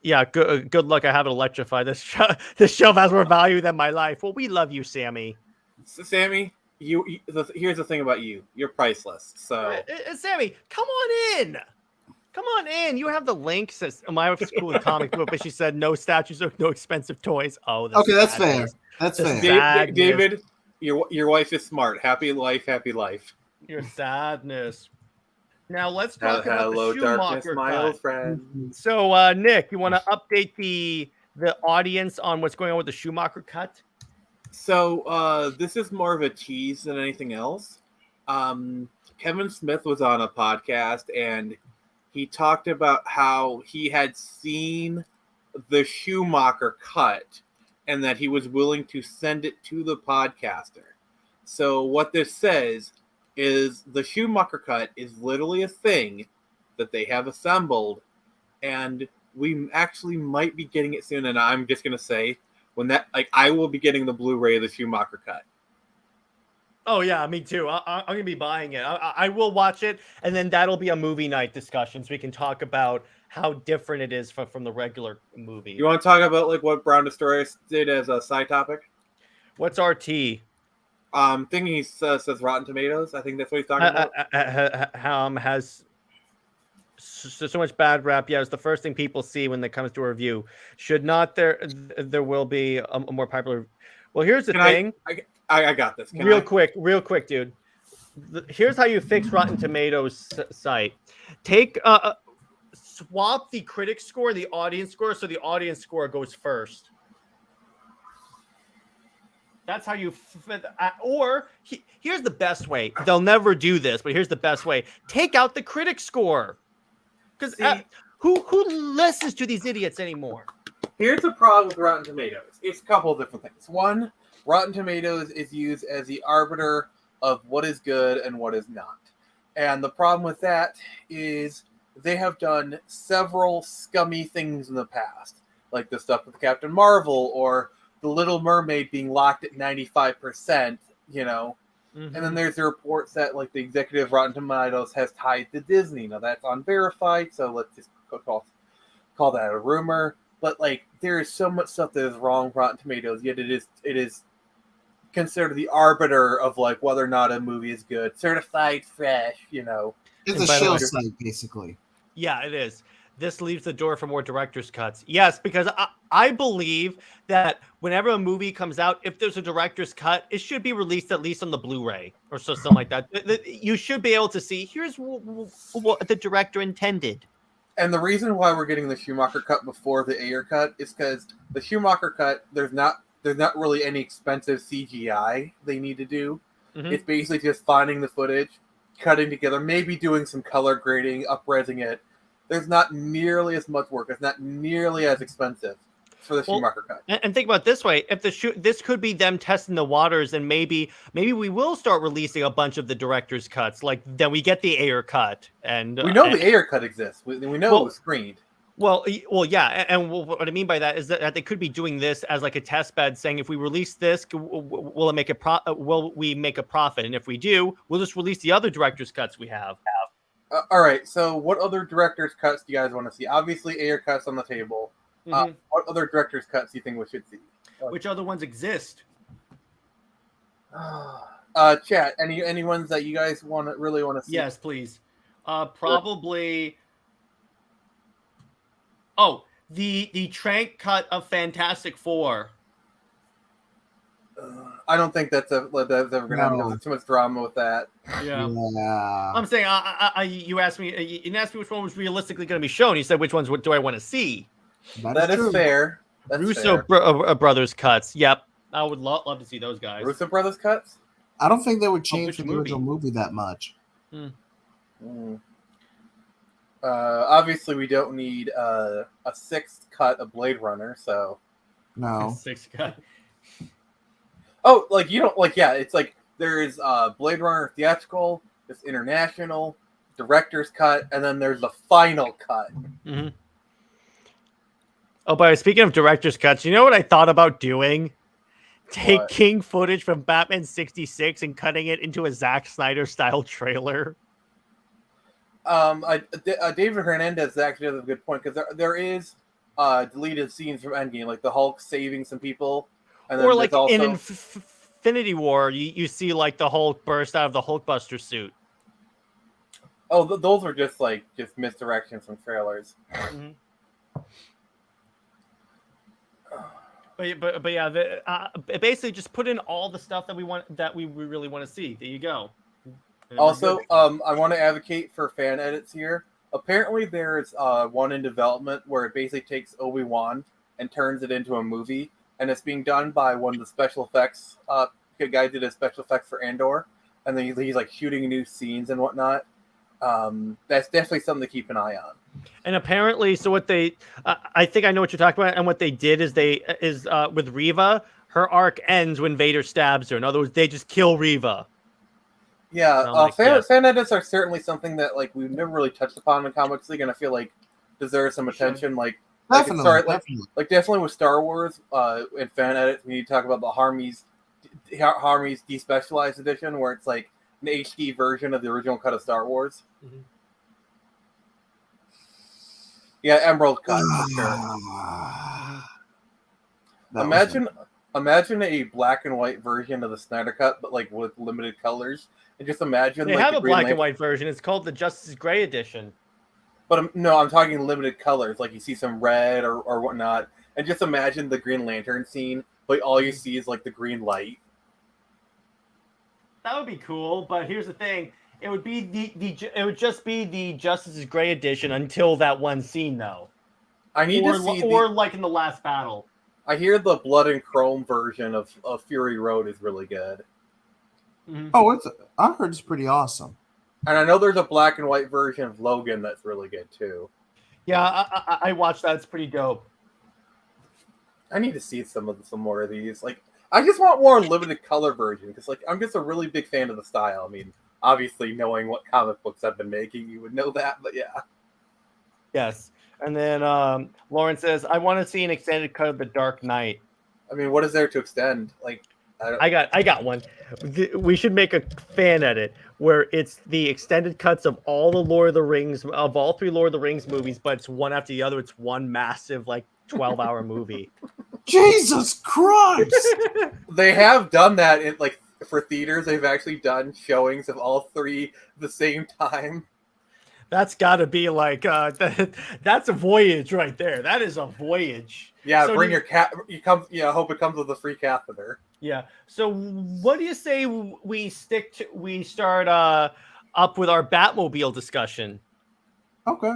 Yeah, good luck. I have it electrified. This shelf has more value than my life. Well, we love you, Sammy. So, Sammy, here's the thing about you. You're priceless. So Sammy, come on in. Come on in. You have the link. Says my wife's cool with comic book, but she said no statues or no expensive toys. Oh, Okay, that's fair. That's The fair. sad- David, your wife is smart. Happy life, happy life. Your sadness. Now let's talk about Hello, the darkness, Schumacher my cut. old friend. So, Nick, you want to update the audience on what's going on with the Schumacher cut? So this is more of a tease than anything else. Kevin Smith was on a podcast and he talked about how he had seen the Schumacher cut and that he was willing to send it to the podcaster. So what this says is the Schumacher cut is literally a thing that they have assembled, and we actually might be getting it soon. And I'm just gonna say, when that, like, I will be getting the Blu-ray of the Schumacher cut. Oh yeah, me too. I'm gonna be buying it. I will watch it, and then that'll be a movie night discussion, so we can talk about how different it is from the regular movie. You want to talk about like what Brown Destroyer did as a side topic? What's RT? Thinking he says Rotten Tomatoes. I think that's what he's talking about. Has so much bad rap. Yeah, it's the first thing people see when it comes to a review. Should not there will be a more popular. Well, here's the thing. I got this. Real quick, dude. Here's how you fix Rotten Tomatoes site. Take swap the critic score and the audience score, so the audience score goes first. That's how you. Here's the best way. They'll never do this, but here's the best way. Take out the critic score, because who listens to these idiots anymore? Here's the problem with Rotten Tomatoes. It's a couple of different things. One, Rotten Tomatoes is used as the arbiter of what is good and what is not. And the problem with that is they have done several scummy things in the past, like the stuff with Captain Marvel or the Little Mermaid being locked at 95%, you know. Mm-hmm. And then there's the reports that like the executive Rotten Tomatoes has tied to Disney. Now that's unverified, so let's just call that a rumor. But like there is so much stuff that is wrong with Rotten Tomatoes, yet it is considered the arbiter of like whether or not a movie is good. Certified fresh, you know. It's a shill site, basically. Yeah, it is. This leaves the door for more director's cuts. Yes, because I believe that whenever a movie comes out, if there's a director's cut, it should be released at least on the Blu-ray or something like that. You should be able to see, here's what the director intended. And the reason why we're getting the Schumacher cut before the Ayer cut is because the Schumacher cut, there's not really any expensive CGI they need to do. Mm-hmm. It's basically just finding the footage, cutting together, maybe doing some color grading, up-resing it. There's not nearly as much work. It's not nearly as expensive for the Schumacher cut. And think about it this way: if this could be them testing the waters, and maybe we will start releasing a bunch of the director's cuts. Like then we get the Ayer cut, and we know the Ayer cut exists. We know it was screened. Well, yeah, and what I mean by that is that they could be doing this as like a test bed, saying if we release this, will it make will we make a profit? And if we do, we'll just release the other director's cuts we have. All right, so what other director's cuts do you guys want to see? Obviously, Ayer cuts on the table. Mm-hmm. What other director's cuts do you think we should see? Which other ones exist? Chat, any ones that you guys really want to see? Yes, please. Probably. Oh, the Trank cut of Fantastic Four. I don't think that's ever going to happen. There's too much drama with that. Yeah. I'm saying, you asked me which one was realistically going to be shown. You said, which ones do I want to see? That is fair. That's Russo brothers cuts. Yep. I would love to see those guys. Russo brothers cuts? I don't think they would change the original movie that much. Obviously, we don't need a sixth cut of Blade Runner, so. No. Sixth cut. Oh, like you don't like? Yeah, it's like there's Blade Runner theatrical, there's international, director's cut, and then there's the final cut. Mm-hmm. Oh, but speaking of director's cuts, you know what I thought about doing? Taking footage from Batman 66 and cutting it into a Zack Snyder style trailer. David Hernandez actually has a good point because there is deleted scenes from Endgame, like the Hulk saving some people. And or like also... in Infinity War, you see like the Hulk burst out of the Hulkbuster suit. Oh, those are just misdirections from trailers. Mm-hmm. But yeah, basically just put in all the stuff that we really want to see. There you go. Also, I want to advocate for fan edits here. Apparently, there's one in development where it basically takes Obi-Wan and turns it into a movie. And it's being done by one of the special effects guy did a special effects for Andor, and then he's like shooting new scenes and whatnot. That's definitely something to keep an eye on. And apparently, so what they, I think I know what you're talking about. And what they did is with Reva, her arc ends when Vader stabs her. In other words, they just kill Reva. Yeah, fan edits are certainly something that like we've never really touched upon in Comics League, and I feel like deserves some attention. Sure. Definitely with Star Wars and fan edits, we need to talk about the Harmy's despecialized edition, where it's like an HD version of the original cut of Star Wars. Mm-hmm. Yeah, Emerald cut for sure. Imagine a black and white version of the Snyder cut, but like with limited colors, and just imagine they have a black and white version. It's called the Justice Gray edition. But no, I'm talking limited colors. Like you see some red or whatnot, and just imagine the Green Lantern scene. But all you see is like the green light. That would be cool, but here's the thing: it would be it would just be the Justice's Gray edition until that one scene, though. I need to see or like in the last battle. I hear the blood and chrome version of Fury Road is really good. Mm-hmm. Oh, I heard it's pretty awesome. And I know there's a black and white version of Logan that's really good too. Yeah, I watched that. It's pretty dope. I need to see some more of these. Like, I just want more limited color version because, like, I'm just a really big fan of the style. I mean, obviously, knowing what comic books I've been making, you would know that. But yeah. Yes, and then Lauren says, "I want to see an extended cut of The Dark Knight." I mean, what is there to extend? Like, I got one. We should make a fan edit where it's the extended cuts of all the Lord of the Rings, of all 3 Lord of the Rings movies, but it's one after the other. It's one massive, like, 12-hour movie. Jesus Christ! they have done that in like for theaters. They've actually done showings of all 3 at the same time. That's got to be like that's a voyage right there. That is a voyage. Yeah, So bring your cat. You come. Yeah, hope it comes with a free catheter. Yeah. So what do you say we start up with our Batmobile discussion? Okay.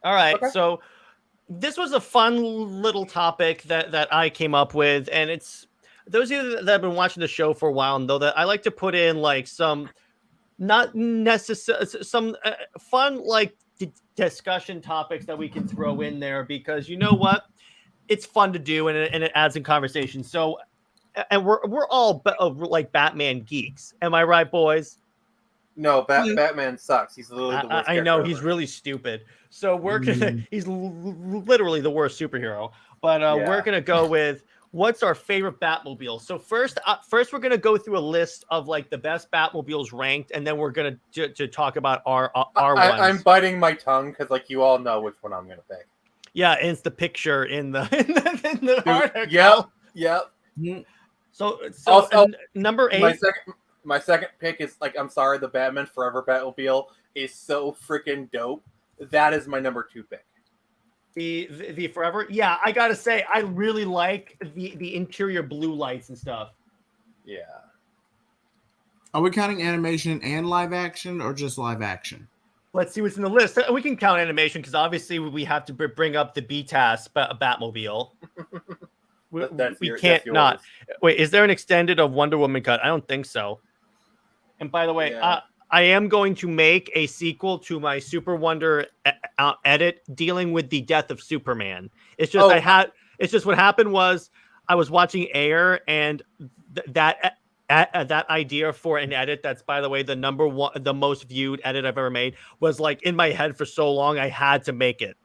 All right. Okay. So this was a fun little topic that I came up with, and it's those of you that have been watching the show for a while know that I like to put in like some not necessary some fun like discussion topics that we can throw in there because you know what, it's fun to do and it adds in conversation. So, and we're all like Batman geeks, am I right, boys? No, Batman sucks. He's literally the worst. I know character he's ever. really stupid. So we're gonna he's literally the worst superhero. But we're gonna go with what's our favorite Batmobile. So first we're gonna go through a list of like the best Batmobiles ranked, and then we're gonna to talk about our ones. I'm biting my tongue because like you all know which one I'm gonna pick. Yeah, and it's the picture in the in the article. Yep. So Also, number 8. My second pick is like, I'm sorry, the Batman Forever Batmobile is so freaking dope. That is my number 2 pick. The Forever, yeah, I gotta say, I really like the interior blue lights and stuff. Yeah. Are we counting animation and live action, or just live action? Let's see what's in the list. We can count animation because obviously we have to bring up the BTAS Batmobile. We can't not. Wait, is there an extended of Wonder Woman cut? I don't think so. And by the way, Yeah. I am going to make a sequel to my Super Wonder edit dealing with the death of Superman. It's just it's just what happened was I was watching Air and that idea for an edit that's, by the way, the most viewed edit I've ever made was like in my head for so long I had to make it.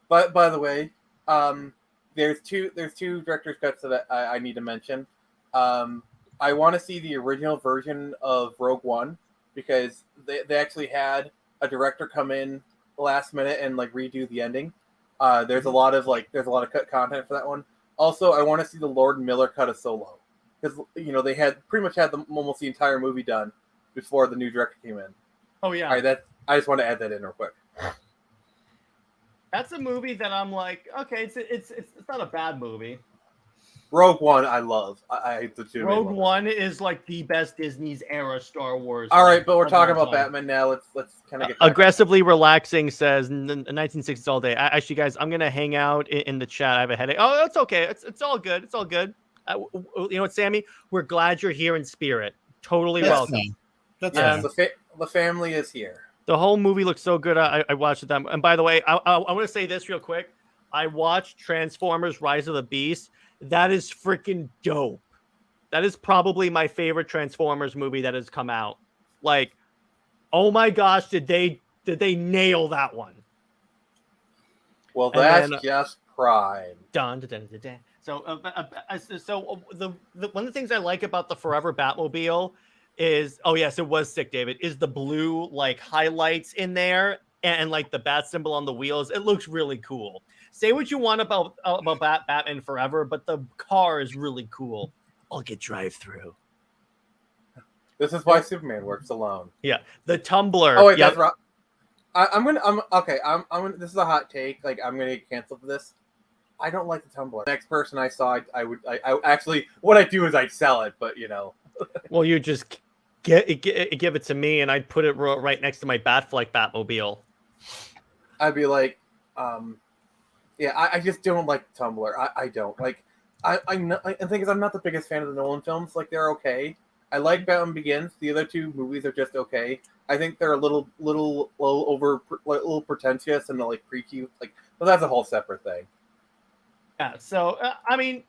But by the way, there's two director's cuts that I need to mention. I want to see the original version of Rogue One because they actually had a director come in last minute and like redo the ending. There's a lot of cut content for that one. Also, I want to see the Lord Miller cut of Solo because they had pretty much had almost the entire movie done before the new director came in. Oh yeah. All right, I just want to add that in real quick. That's a movie that I'm like, okay, it's not a bad movie. Rogue One, I love. I Rogue One is like the best Disney's era Star Wars. All right, but we're talking about Batman now. Let's kind of get aggressively relaxing. Says 1960s all day. Actually, guys, I'm gonna hang out in the chat. I have a headache. Oh, that's okay. It's all good. It's all good. You know what, Sammy? We're glad you're here in spirit. Totally welcome. That's the family is here. The whole movie looks so good. I watched it. And by the way, I want to say this real quick. I watched Transformers: Rise of the Beast. That is freaking dope. That is probably my favorite Transformers movie that has come out. Like, oh my gosh, did they nail that one? Well, that's just prime. Dun, dun, dun, dun, dun. So, the one of the things I like about the Forever Batmobile is, oh yes, it was sick, David, is the blue like highlights in there and like the bat symbol on the wheels. It looks really cool. Say what you want about Batman Forever, but the car is really cool. I'll get drive-through. This is why Superman works alone. Yeah, the Tumbler. Oh wait, yep. that's right. I'm okay. I'm gonna. This is a hot take. Like I'm gonna get canceled for this. I don't like the Tumblr. Next person I saw, I actually what I do is I'd sell it, but you know. Well, you just give it to me, and I'd put it right next to my Batfleck Batmobile. I'd be like, yeah, I just don't like Tumblr. I don't like. I'm not. The thing is, I'm not the biggest fan of the Nolan films. Like they're okay. I like Batman Begins. The other two movies are just okay. I think they're a little pretentious and like pre-cute. Like, but that's a whole separate thing. Yeah. So I mean,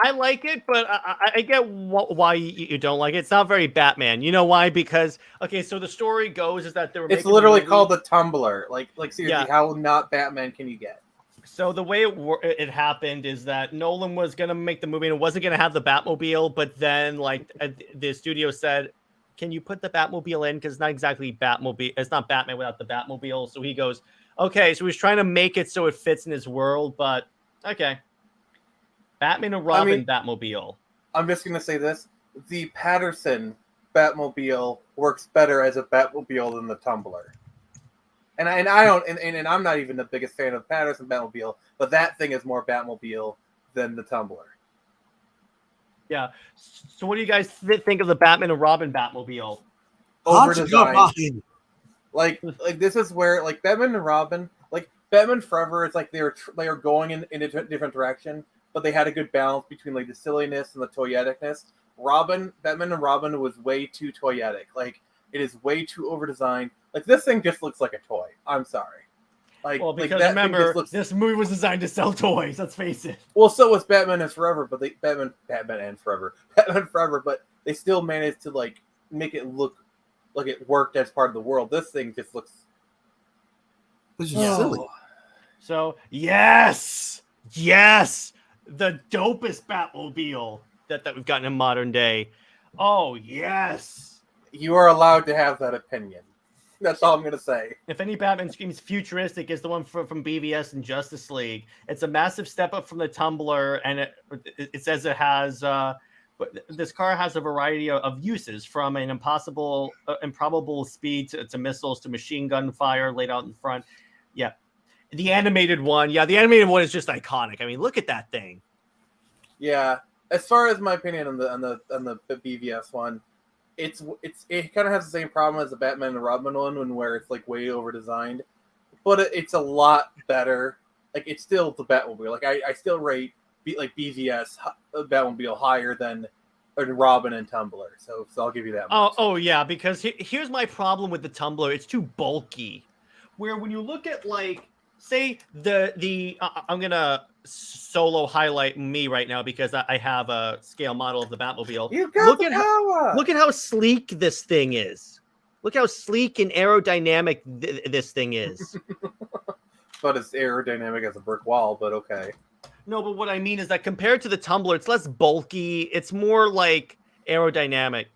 I like it, but I get why you don't like it. It's not very Batman. You know why? Because okay, so the story goes is that they were. It's literally called the Tumblr. Like seriously, yeah. How not Batman can you get? So the way it happened is that Nolan was going to make the movie and it wasn't going to have the Batmobile, but then like the studio said, can you put the Batmobile in? Because it's not exactly Batmobile. It's not Batman without the Batmobile. So he goes, okay. So he's trying to make it so it fits in his world, but okay. Batman and Robin Batmobile. I'm just going to say this. The Patterson Batmobile works better as a Batmobile than the Tumblr. And I don't, and I'm not even the biggest fan of Patterson Batmobile, but that thing is more Batmobile than the Tumblr. Yeah. So what do you guys think of the Batman and Robin Batmobile? Overdesigned. Like this is where like Batman and Robin, like Batman Forever, it's like they are going in a different direction, but they had a good balance between like the silliness and the toyeticness. Batman and Robin was way too toyetic. Like it is way too overdesigned. Like this thing just looks like a toy. I'm sorry. Like, well, because that remember, this movie was designed to sell toys. Let's face it. Well, so was Batman and Forever, but Batman Forever, but they still managed to like make it look like it worked as part of the world. This thing just looks silly. So yes, the dopest Batmobile that we've gotten in modern day. Oh yes. You are allowed to have that opinion. That's all I'm going to say. If any Batman screams futuristic, it's the one from BVS and Justice League. It's a massive step up from the Tumblr, and it says it has. This car has a variety of uses, from an improbable speed to missiles to machine gun fire laid out in front. Yeah, the animated one. Yeah, the animated one is just iconic. I mean, look at that thing. Yeah, as far as my opinion on the BVS one. It kind of has the same problem as the Batman and Robin one, where it's like way over designed, but it's a lot better. Like it's still the Batmobile. Like I still rate BVS Batmobile higher than Robin and Tumblr. So I'll give you that much. Oh yeah, because here's my problem with the Tumblr. It's too bulky. Where when you look at like say the I'm gonna solo highlight me right now because I have a scale model of the Batmobile. You got the power. Look at how sleek this thing is. Look how sleek and aerodynamic this thing is. But it's aerodynamic as a brick wall, but okay. No, but what I mean is that compared to the Tumblr, it's less bulky. It's more like aerodynamic.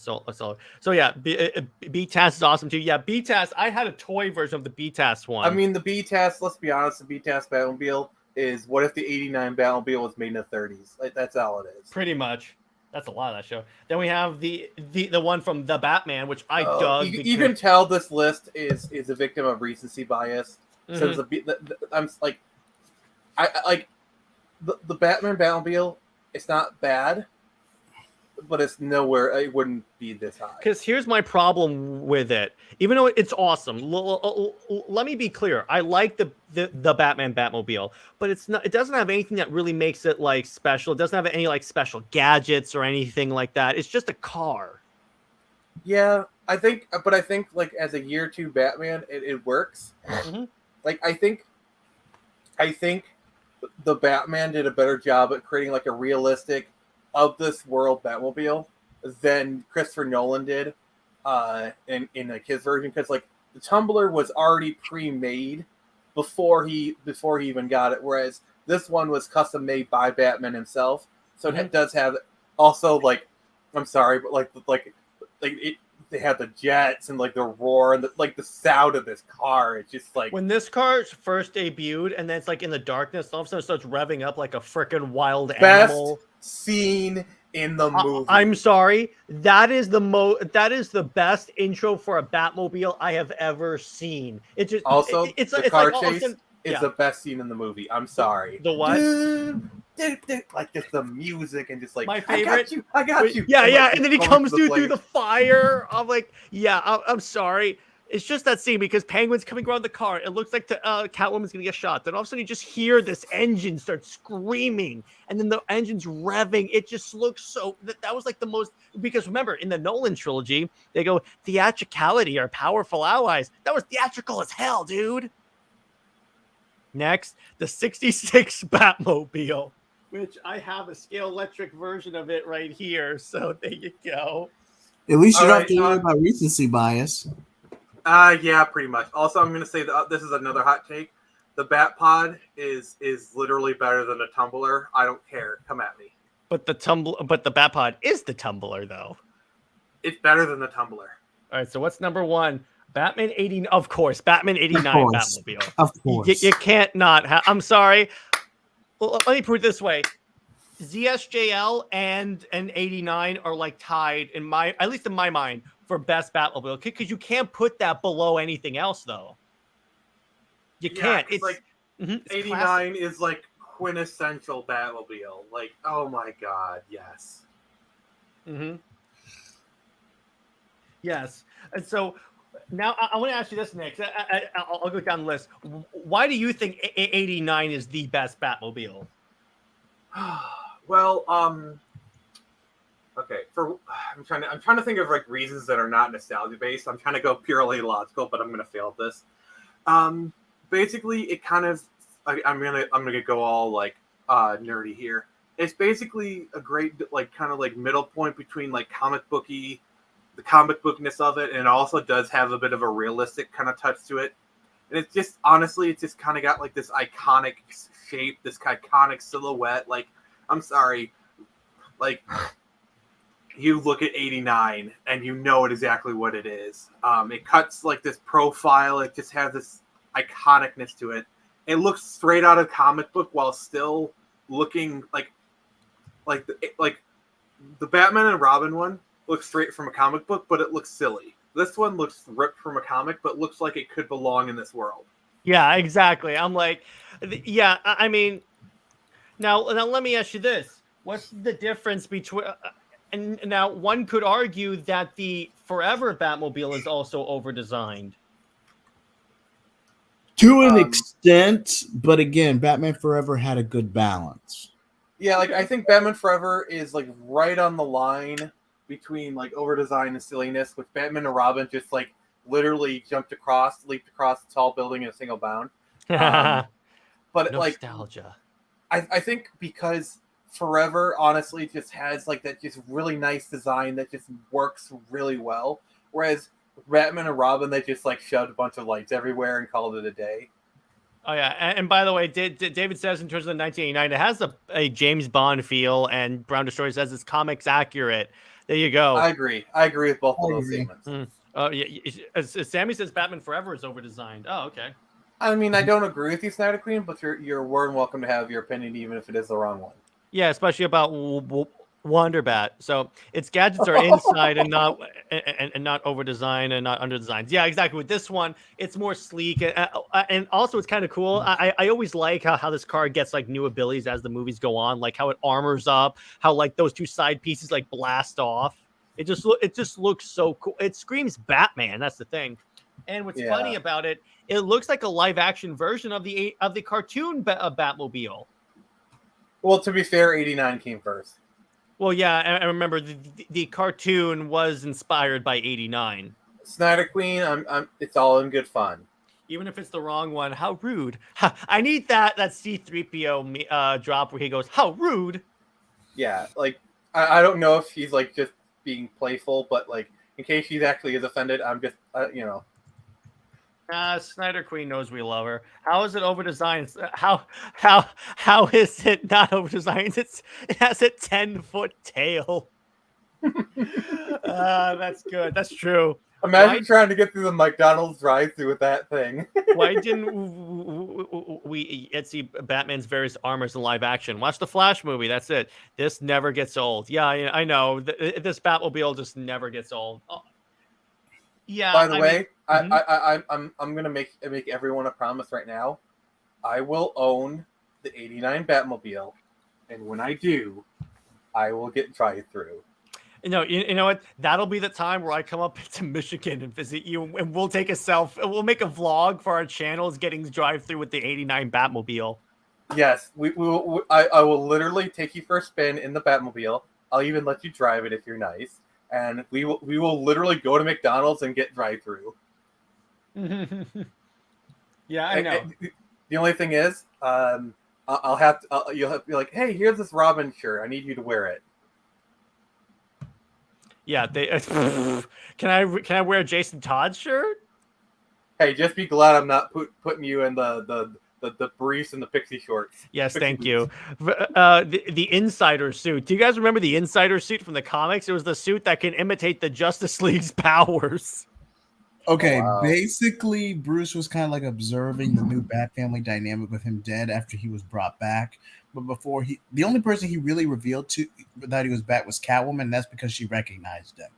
So yeah, B-TAS is awesome too. Yeah, B-TAS. I had a toy version of the B-TAS one. I mean, the B-TAS. Let's be honest, the B-TAS Batmobile is what if the '89 Batmobile was made in the '30s? Like that's all it is. Pretty much. That's a lot of that show. Then we have the one from the Batman, which I dug. You can tell this list is a victim of recency bias. Mm-hmm. So the Batman Batmobile. It's not bad. But it's nowhere. It wouldn't be this high. Because here's my problem with it. Even though it's awesome, let me be clear. I like the Batman Batmobile, but it's not. It doesn't have anything that really makes it like special. It doesn't have any like special gadgets or anything like that. It's just a car. Yeah, I think like as a year two Batman, it works. Mm-hmm. Like I think the Batman did a better job at creating like a realistic of this world Batmobile than Christopher Nolan did in like his version, because like the Tumblr was already pre-made before he even got it, whereas this one was custom made by Batman himself. So it does have also like, I'm sorry, but like they have the jets and like the roar and the sound of this car. It's just like when this car first debuted, and then it's like in the darkness, all of a sudden it starts revving up like a freaking wild animal. Best scene in the movie. I'm sorry. That is the best intro for a Batmobile I have ever seen. It just Also, it's the it's car like all of a chase sudden, is the best scene in the movie. I'm sorry. The what? Like just the music and just like My favorite. I got you. Yeah, And, yeah, like, and then he going comes the through the flames. fire. I'm like, yeah, I'm sorry. It's just that scene because Penguin's coming around the car. It looks like the Catwoman's gonna get shot. Then all of a sudden you just hear this engine start screaming, and then the engine's revving. It just looks so. That was like the most, because remember in the Nolan trilogy they go theatricality are powerful allies. That was theatrical as hell, dude. Next, the '66 Batmobile, which I have a scale electric version of it right here. So there you go. At least you All don't right, have to worry about recency bias. Yeah, pretty much. Also, I'm gonna say that this is another hot take. The Batpod is literally better than the Tumbler. I don't care. Come at me. But the Batpod is the tumbler, though. It's better than the Tumbler. All right, so what's number one? Batman 80, of course. Batman 89 Batmobile. Of course. You can't not have. I'm sorry. Well, let me put it this way: ZSJL and 89 are like tied in my, at least in my mind, for best Batmobile, because you can't put that below anything else, though. You can't. It's like it's 89 classic. is like quintessential Batmobile. Like, oh my god, yes. Mm-hmm. Yes, and so now I want to ask you this, Nick. I'll go down the list. Why do you think 89 is the best Batmobile? Well, okay. I'm trying to think of like reasons that are not nostalgia based. I'm trying to go purely logical, but I'm gonna fail at this. Basically, it kind of I'm gonna go all like nerdy here. It's basically a great like kind of like middle point between like the comic bookness of it, and it also does have a bit of a realistic kind of touch to it. And it's just honestly, it's just kind of got like this iconic shape, this iconic silhouette. Like, I'm sorry, like you look at 89 and you know exactly what it is. It cuts like this profile. It just has this iconicness to it. It looks straight out of comic book while still looking like the Batman and Robin one looks straight from a comic book, but it looks silly. This one looks ripped from a comic, but looks like it could belong in this world. Yeah, exactly. I'm like, yeah. I mean, now let me ask you this: what's the difference between? And now one could argue that the Forever Batmobile is also over-designed. To an extent, but again, Batman Forever had a good balance. Yeah, like I think Batman Forever is like right on the line between like over design and silliness, with Batman and Robin just like literally leaped across a tall building in a single bound. But Nostalgia. like, I think because Forever honestly just has like that just really nice design that just works really well, whereas Batman and Robin, they just like shoved a bunch of lights everywhere and called it a day. Oh yeah, and by the way, David says in terms of 1989, it has a James Bond feel, and Brown Destroyer says it's comics accurate. There you go. I agree with both of those statements. Oh yeah, Sammy says Batman Forever is over-designed. Oh, okay. I mean, I don't agree with you, Snyder Queen, but you're more than welcome to have your opinion, even if it is the wrong one. Yeah, especially about Wonderbat. So its gadgets are inside and not over designed and not under designed. Yeah, exactly. With this one, it's more sleek, and also it's kind of cool. I always like how this car gets like new abilities as the movies go on, like how it armors up, how like those two side pieces like blast off. It just looks so cool. It screams Batman. That's the thing. And what's funny about it, it looks like a live action version of the cartoon Batmobile. Well, to be fair, 89 came first. Well, yeah, I remember the cartoon was inspired by 89. Snyder Queen, it's all in good fun. Even if it's the wrong one, how rude. I need that C-3PO drop where he goes, how rude. Yeah, like, I don't know if he's, like, just being playful, but, like, in case she actually is offended, I'm just, you know. Snyder Queen knows we love her. How is it over designed? How is it not over designed? It has a 10-foot tail. That's good. That's true. Imagine trying to get through the McDonald's drive-thru with that thing. Why didn't we see Batman's various armors in live action? Watch the Flash movie. That's it. This never gets old. Yeah, I know. This Batmobile just never gets old. Oh, yeah. By the way, mhm. I'm gonna make everyone a promise right now. I will own the '89 Batmobile, and when I do, I will get drive-thru. No, you know what? That'll be the time where I come up to Michigan and visit you, and we'll take a we'll make a vlog for our channels getting drive-through with the '89 Batmobile. Yes, we will. I will literally take you for a spin in the Batmobile. I'll even let you drive it if you're nice, and we will literally go to McDonald's and get drive-through. Yeah, I know. The only thing is, you'll have to be like, hey, here's this Robin shirt. I need you to wear it. Yeah, they. Can I wear a Jason Todd shirt? Hey, just be glad I'm not putting you in the briefs and the pixie shorts. Yes, Pixie thank boots. you. The Insider suit. Do you guys remember the Insider suit from the comics? It was the suit that can imitate the Justice League's powers. Okay, Oh, wow. basically, Bruce was kind of like observing the new Bat family dynamic with him dead after he was brought back. But before the only person he really revealed to that he was back was Catwoman. And that's because she recognized him.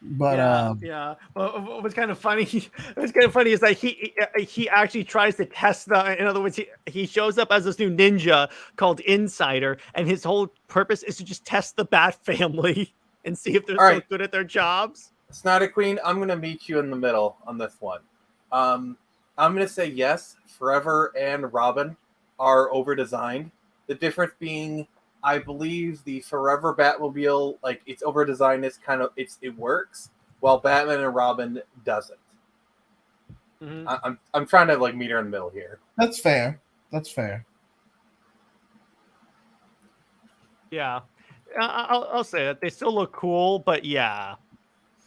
But yeah. Well, what's kind of funny? What's kind of funny is that he actually tries to test the. In other words, he shows up as this new ninja called Insider, and his whole purpose is to just test the Bat family and see if they're so good at their jobs. Snyder Queen, I'm gonna meet you in the middle on this one. I'm gonna say yes. Forever and Robin are over designed. The difference being, I believe the Forever Batmobile, like its over design is kind of it works, while Batman and Robin doesn't. Mm-hmm. I'm trying to like meet her in the middle here. That's fair. That's fair. Yeah, I'll say that they still look cool, but yeah.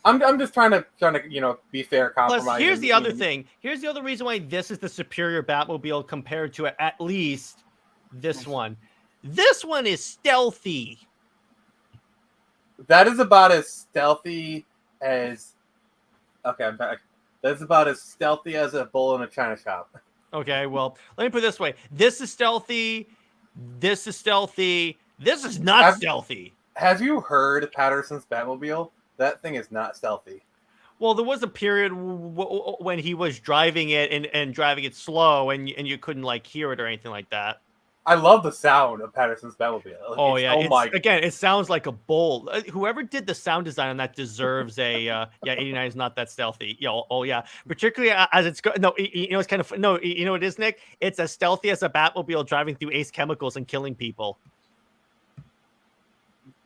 I'm just trying to be fair, compromise. Plus, here's the other thing. Here's the other reason why this is the superior Batmobile compared to at least this one. This one is stealthy. That is about as stealthy as. Okay, I'm back. That's about as stealthy as a bull in a china shop. Okay, well, let me put it this way. This is stealthy. This is stealthy. This is not stealthy. Have you heard Patterson's Batmobile? That thing is not stealthy. Well, there was a period when he was driving it and driving it slow, and you couldn't like hear it or anything like that. I love the sound of Patterson's Batmobile. Oh yeah, again, it sounds like a bull. Whoever did the sound design on that deserves a 89 is not that stealthy. Oh yeah, particularly as it's it's kind of you know what it is, Nick? It's as stealthy as a Batmobile driving through Ace Chemicals and killing people.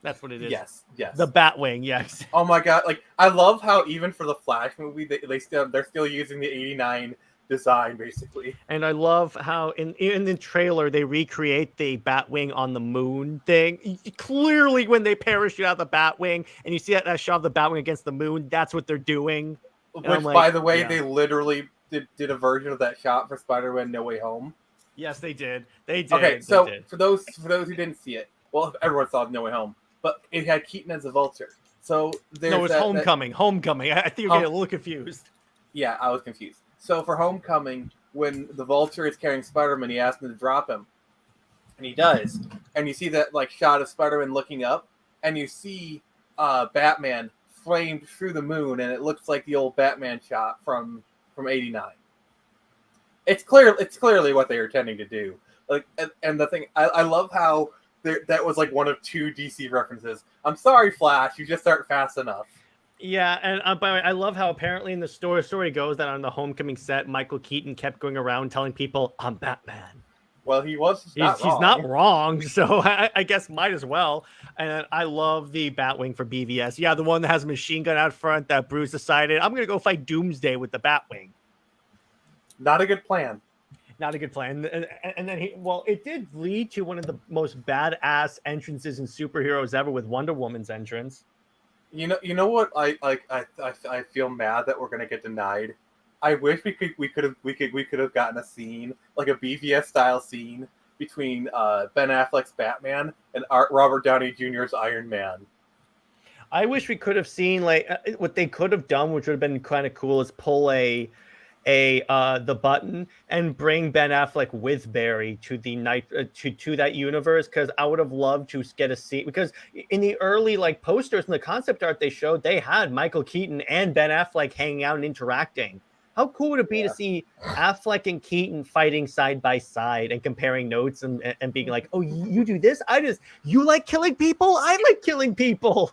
That's what it is. Yes. The Batwing, yes. Oh my god! Like I love how even for the Flash movie, they're still using the '89 design basically. And I love how in the trailer they recreate the Batwing on the moon thing. Clearly, when they parachute out the Batwing and you see that shot of the Batwing against the moon, that's what they're doing. Which, by the way, they literally did a version of that shot for Spider-Man: No Way Home. Yes, they did. They did. Okay, so for those who didn't see it, well, everyone saw No Way Home. But it had Keaton as a vulture. So there's no, it's Homecoming. Homecoming. I think you're getting a little confused. Yeah, I was confused. So for Homecoming, when the vulture is carrying Spider-Man, he asks him to drop him. And he does. And you see that like shot of Spider-Man looking up, and you see Batman framed through the moon, and it looks like the old Batman shot from '89. It's clearly what they were intending to do. Like, and the thing I love how that was like one of two DC references. I'm sorry, Flash, you just aren't fast enough. Yeah, and by the way, I love how apparently in the story goes that on the Homecoming set, Michael Keaton kept going around telling people, "I'm Batman." Well, he's not wrong, so I guess might as well. And I love the Batwing for BVS. Yeah, the one that has a machine gun out front that Bruce decided, I'm going to go fight Doomsday with the Batwing. Not a good plan. Not a good plan. And then it did lead to one of the most badass entrances in superheroes ever with Wonder Woman's entrance. You know what I feel mad that we're gonna get denied. I wish we could have gotten a scene, like a BVS style scene between Ben Affleck's Batman and Robert Downey Jr.'s Iron Man. I wish we could have seen like what they could have done, which would have been kind of cool, is pull the button and bring Ben Affleck with Barry to the night to that universe, because I would have loved to get a scene, because in the early like posters and the concept art they showed, they had Michael Keaton and Ben Affleck hanging out and interacting. How cool would it be to see Affleck and Keaton fighting side by side and comparing notes and being like, oh, you do this, you like killing people, I like killing people.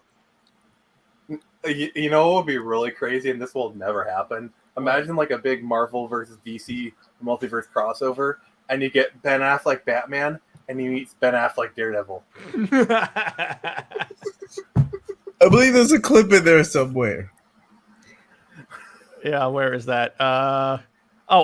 You know what would be really crazy, and this will never happen? Imagine like a big Marvel versus DC multiverse crossover, and you get Ben Affleck Batman, and he meets Ben Affleck Daredevil. I believe there's a clip in there somewhere. Yeah, where is that? Oh,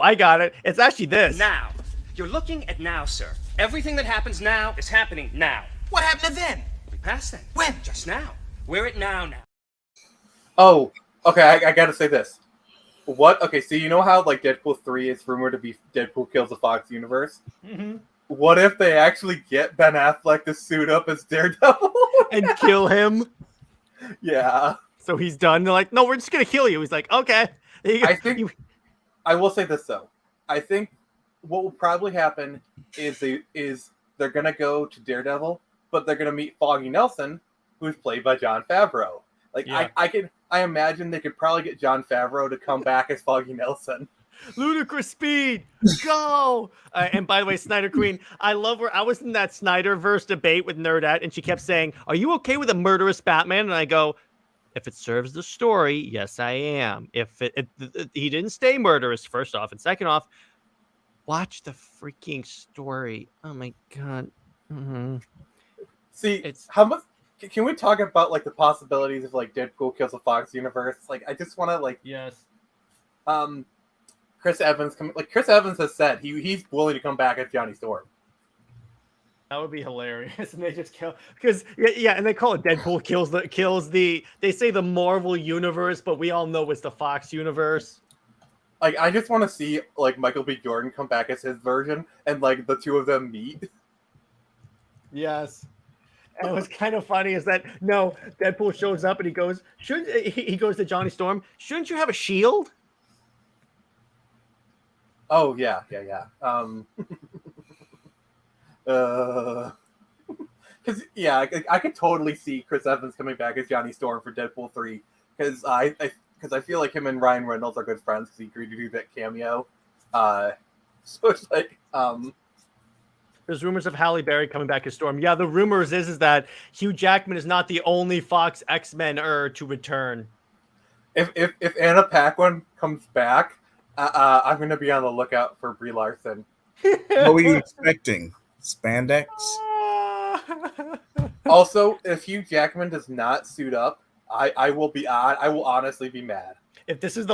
I got it. It's actually this. Now. You're looking at now, sir. Everything that happens now is happening now. What happened to then? We passed then. When? Just now. We're at now. Oh, okay, I gotta say this. What? Okay, so you know how like Deadpool 3 is rumored to be Deadpool kills the Fox universe? Mm-hmm. What if they actually get Ben Affleck to suit up as Daredevil? And kill him? Yeah. So he's done. They're like, no, we're just gonna kill you. He's like, okay. I think I will say this though. I think what will probably happen is they're gonna go to Daredevil, but they're gonna meet Foggy Nelson, who's played by Jon Favreau. Like Yeah. I imagine they could probably get Jon Favreau to come back as Foggy Nelson. Ludicrous speed, go! And by the way, Snyder Queen, I love where I was in that Snyderverse debate with Nerdette, and she kept saying, "Are you okay with a murderous Batman?" And I go, "If it serves the story, yes, I am. If he didn't stay murderous, first off, and second off, watch the freaking story. Oh my god." Mm-hmm. See, how much? Can we talk about like the possibilities of like Deadpool kills the Fox universe? Like, I just want to like Yes. Chris Evans Chris Evans has said he's willing to come back as Johnny Storm. That would be hilarious, and they just kill because yeah, and they call it Deadpool kills the. They say the Marvel universe, but we all know it's the Fox universe. Like, I just want to see like Michael B. Jordan come back as his version, and like the two of them meet. Yes. And what's kind of funny is that Deadpool shows up and he goes, he goes to Johnny Storm, shouldn't you have a shield? Oh yeah. Because I could totally see Chris Evans coming back as Johnny Storm for Deadpool 3, because I feel like him and Ryan Reynolds are good friends because he agreed to do that cameo. So it's like There's rumors of Halle Berry coming back as Storm. Yeah, the rumors is that Hugh Jackman is not the only Fox X-Men to return. If Anna Paquin comes back, I'm going to be on the lookout for Brie Larson. What were you expecting? Spandex? Also, if Hugh Jackman does not suit up, I will honestly be mad. If this is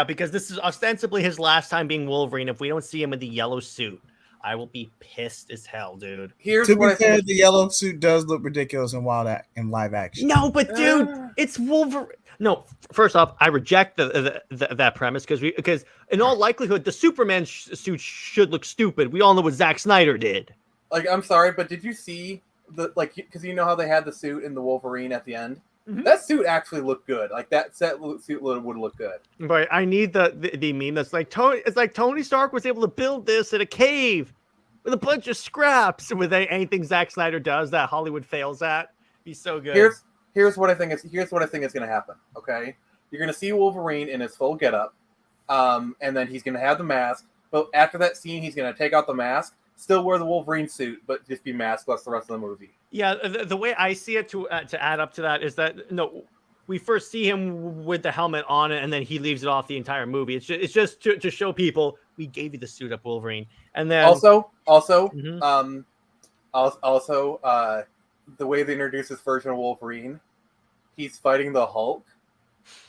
because this is ostensibly his last time being Wolverine. If we don't see him in the yellow suit, I will be pissed as hell, dude. To be fair, the yellow suit does look ridiculous in live action. No, but dude, it's Wolverine. No, first off, I reject that premise because in all likelihood, the Superman suit should look stupid. We all know what Zack Snyder did. Like, I'm sorry, but did you see because you know how they had the suit in the Wolverine at the end? Mm-hmm. That suit actually looked good. Like, that suit would look good. But I need the meme that's like Tony Stark was able to build this in a cave with a bunch of scraps. With anything Zack Snyder does that Hollywood fails at, he's so good. Here's what I think is going to happen. Okay, you're going to see Wolverine in his full getup, and then he's going to have the mask. But after that scene, he's going to take out the mask, still wear the Wolverine suit, but just be maskless the rest of the movie. Yeah, the way I see it to add up to that is that we first see him with the helmet on it, and then he leaves it off the entire movie. It's just to show people we gave you the suit up, Wolverine, and then also, mm-hmm. The way they introduce this version of Wolverine, he's fighting the Hulk,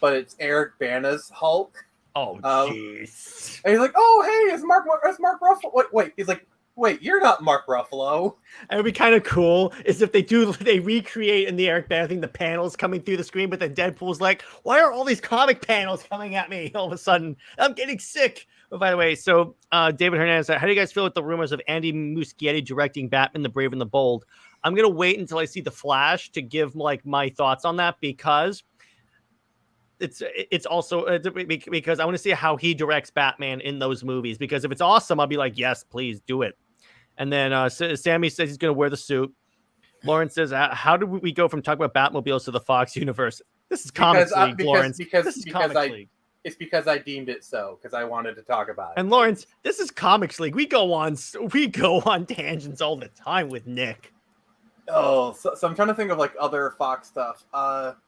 but it's Eric Bana's Hulk. Oh, jeez. And he's like, "Oh, hey, it's Mark Ruffalo." Wait, he's like, Wait, you're not Mark Ruffalo. And it'd be kind of cool is if they recreate in the Eric Bana thing the panels coming through the screen, but then Deadpool's like, why are all these comic panels coming at me all of a sudden? I'm getting sick. But by the way, so David Hernandez, how do you guys feel with the rumors of Andy Muschietti directing Batman the Brave and the Bold? I'm gonna wait until I see the Flash to give like my thoughts on that, because it's also because I want to see how he directs Batman in those movies, because if it's awesome, I'll be like, yes, please do it. And then Sammy says he's going to wear the suit. Lawrence says, how do we go from talking about Batmobiles to the Fox universe? This is Comics League, Lawrence. This is Comics League. It's because I deemed it so, because I wanted to talk about it. And Lawrence, this is Comics League. We go on tangents all the time with Nick. Oh, so I'm trying to think of like other Fox stuff.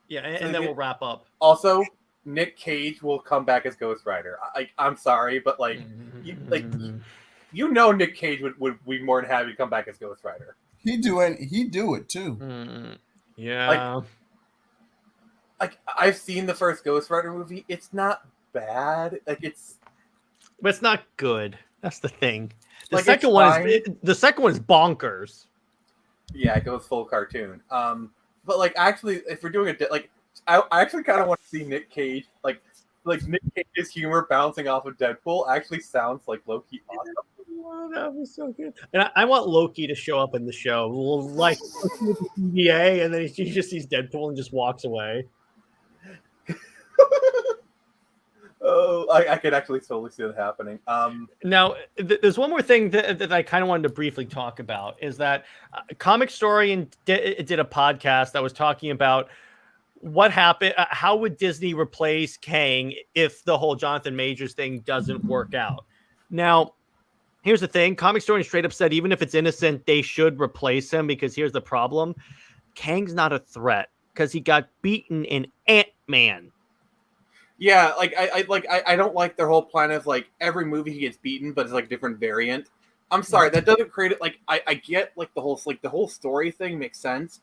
Yeah, and then we'll wrap up. Also, Nick Cage will come back as Ghost Rider. I'm sorry, but like, Nick Cage would be more than happy to come back as Ghost Rider. He'd do it too. Yeah. Like I've seen the first Ghost Rider movie. It's not bad. But it's not good. That's the thing. The like, second one is bonkers. Yeah, it goes full cartoon. But like actually, if we're doing I actually kind of want to see Nick Cage like Nick Cage's humor bouncing off of Deadpool actually sounds like low-key awesome. Oh, that was so good. And I want Loki to show up in the show, like with the TVA, and then he just sees Deadpool and just walks away. Oh, I could actually totally see that happening. Now, there's one more thing that I kind of wanted to briefly talk about, is that Comic Story did a podcast that was talking about what happened. How would Disney replace Kang if the whole Jonathan Majors thing doesn't work out? Now, here's the thing. Comic Story straight up said even if it's innocent, they should replace him, because here's the problem. Kang's not a threat because he got beaten in Ant-Man. Yeah, I don't like their whole plan of like every movie he gets beaten, but it's like different variant. I'm sorry, that doesn't create it. Like I get like the whole story thing makes sense,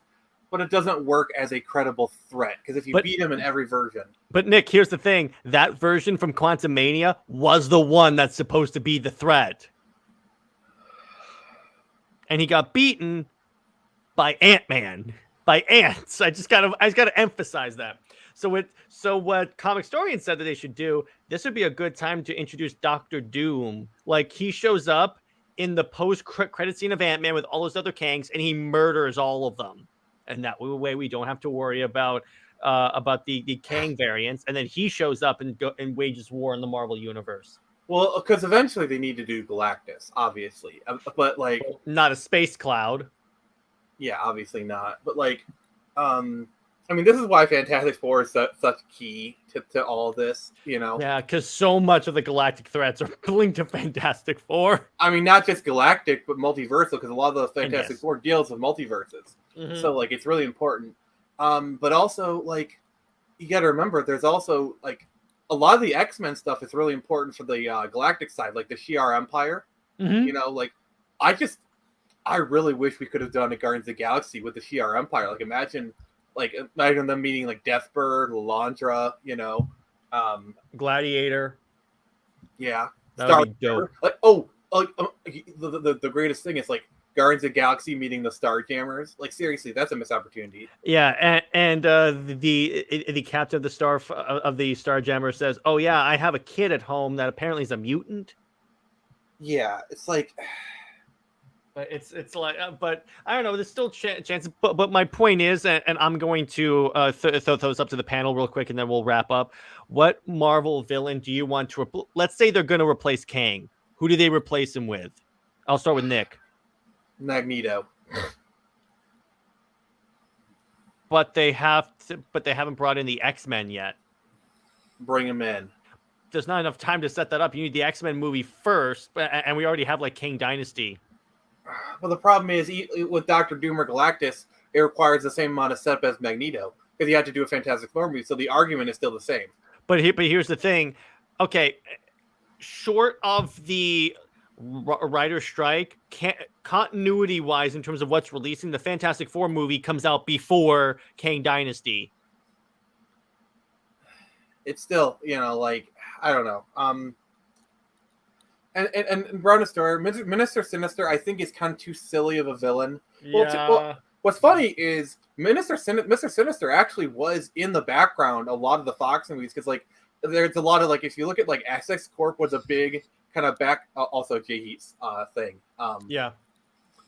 but it doesn't work as a credible threat, because if you beat him in every version. But Nick, here's the thing: that version from Quantumania was the one that's supposed to be the threat, and he got beaten by Ant-Man, by ants. I just gotta emphasize that. So what Comic Historian said that they should do, this would be a good time to introduce Dr. Doom. Like, he shows up in the post-credit scene of Ant-Man with all those other Kangs, and he murders all of them. And that way we don't have to worry about the Kang variants. And then he shows up and wages war in the Marvel Universe. Well, because eventually they need to do Galactus, obviously. But, like... Not a space cloud. Yeah, obviously not. But, like... I mean, this is why Fantastic Four is such key to all of this, you know? Yeah, because so much of the galactic threats are linked to Fantastic Four. I mean, not just galactic, but multiversal, because a lot of the Fantastic Four deals with multiverses. Mm-hmm. So, like, it's really important. But also, like, you got to remember, there's also, like, a lot of the X-Men stuff is really important for the galactic side, like the Shi'ar Empire. Mm-hmm. You know, like, I really wish we could have done a Guardians of the Galaxy with the Shi'ar Empire. Like, imagine them meeting like Deathbird, Lilandra, you know, Gladiator. Yeah, that would be dope. The greatest thing is like Guardians of the Galaxy meeting the Starjammers. Like, seriously, that's a missed opportunity. Yeah, and the captain of the Starjammer says, "Oh yeah, I have a kid at home that apparently is a mutant." Yeah, it's like. But it's like, but I don't know. There's still chances. But my point is, and I'm going to throw those up to the panel real quick, and then we'll wrap up. What Marvel villain do you want to let's say they're going to replace Kang? Who do they replace him with? I'll start with Nick. Magneto. But they haven't brought in the X-Men yet. Bring him in. There's not enough time to set that up. You need the X-Men movie first, and we already have like Kang Dynasty. Well, the problem is with Dr. Doom or Galactus, it requires the same amount of setup as Magneto, because you have to do a Fantastic Four movie. So the argument is still the same. But here's the thing. Okay, short of the writer's strike, continuity-wise, in terms of what's releasing, the Fantastic Four movie comes out before Kang Dynasty. It's still, you know, like, I don't know. And Brown Story, Minister Sinister, I think is kind of too silly of a villain. Yeah. Well, what's funny is Mr. Sinister actually was in the background a lot of the Fox movies because like there's a lot of like if you look at like Essex Corp was a big kind of back also JJheat's thing. Yeah.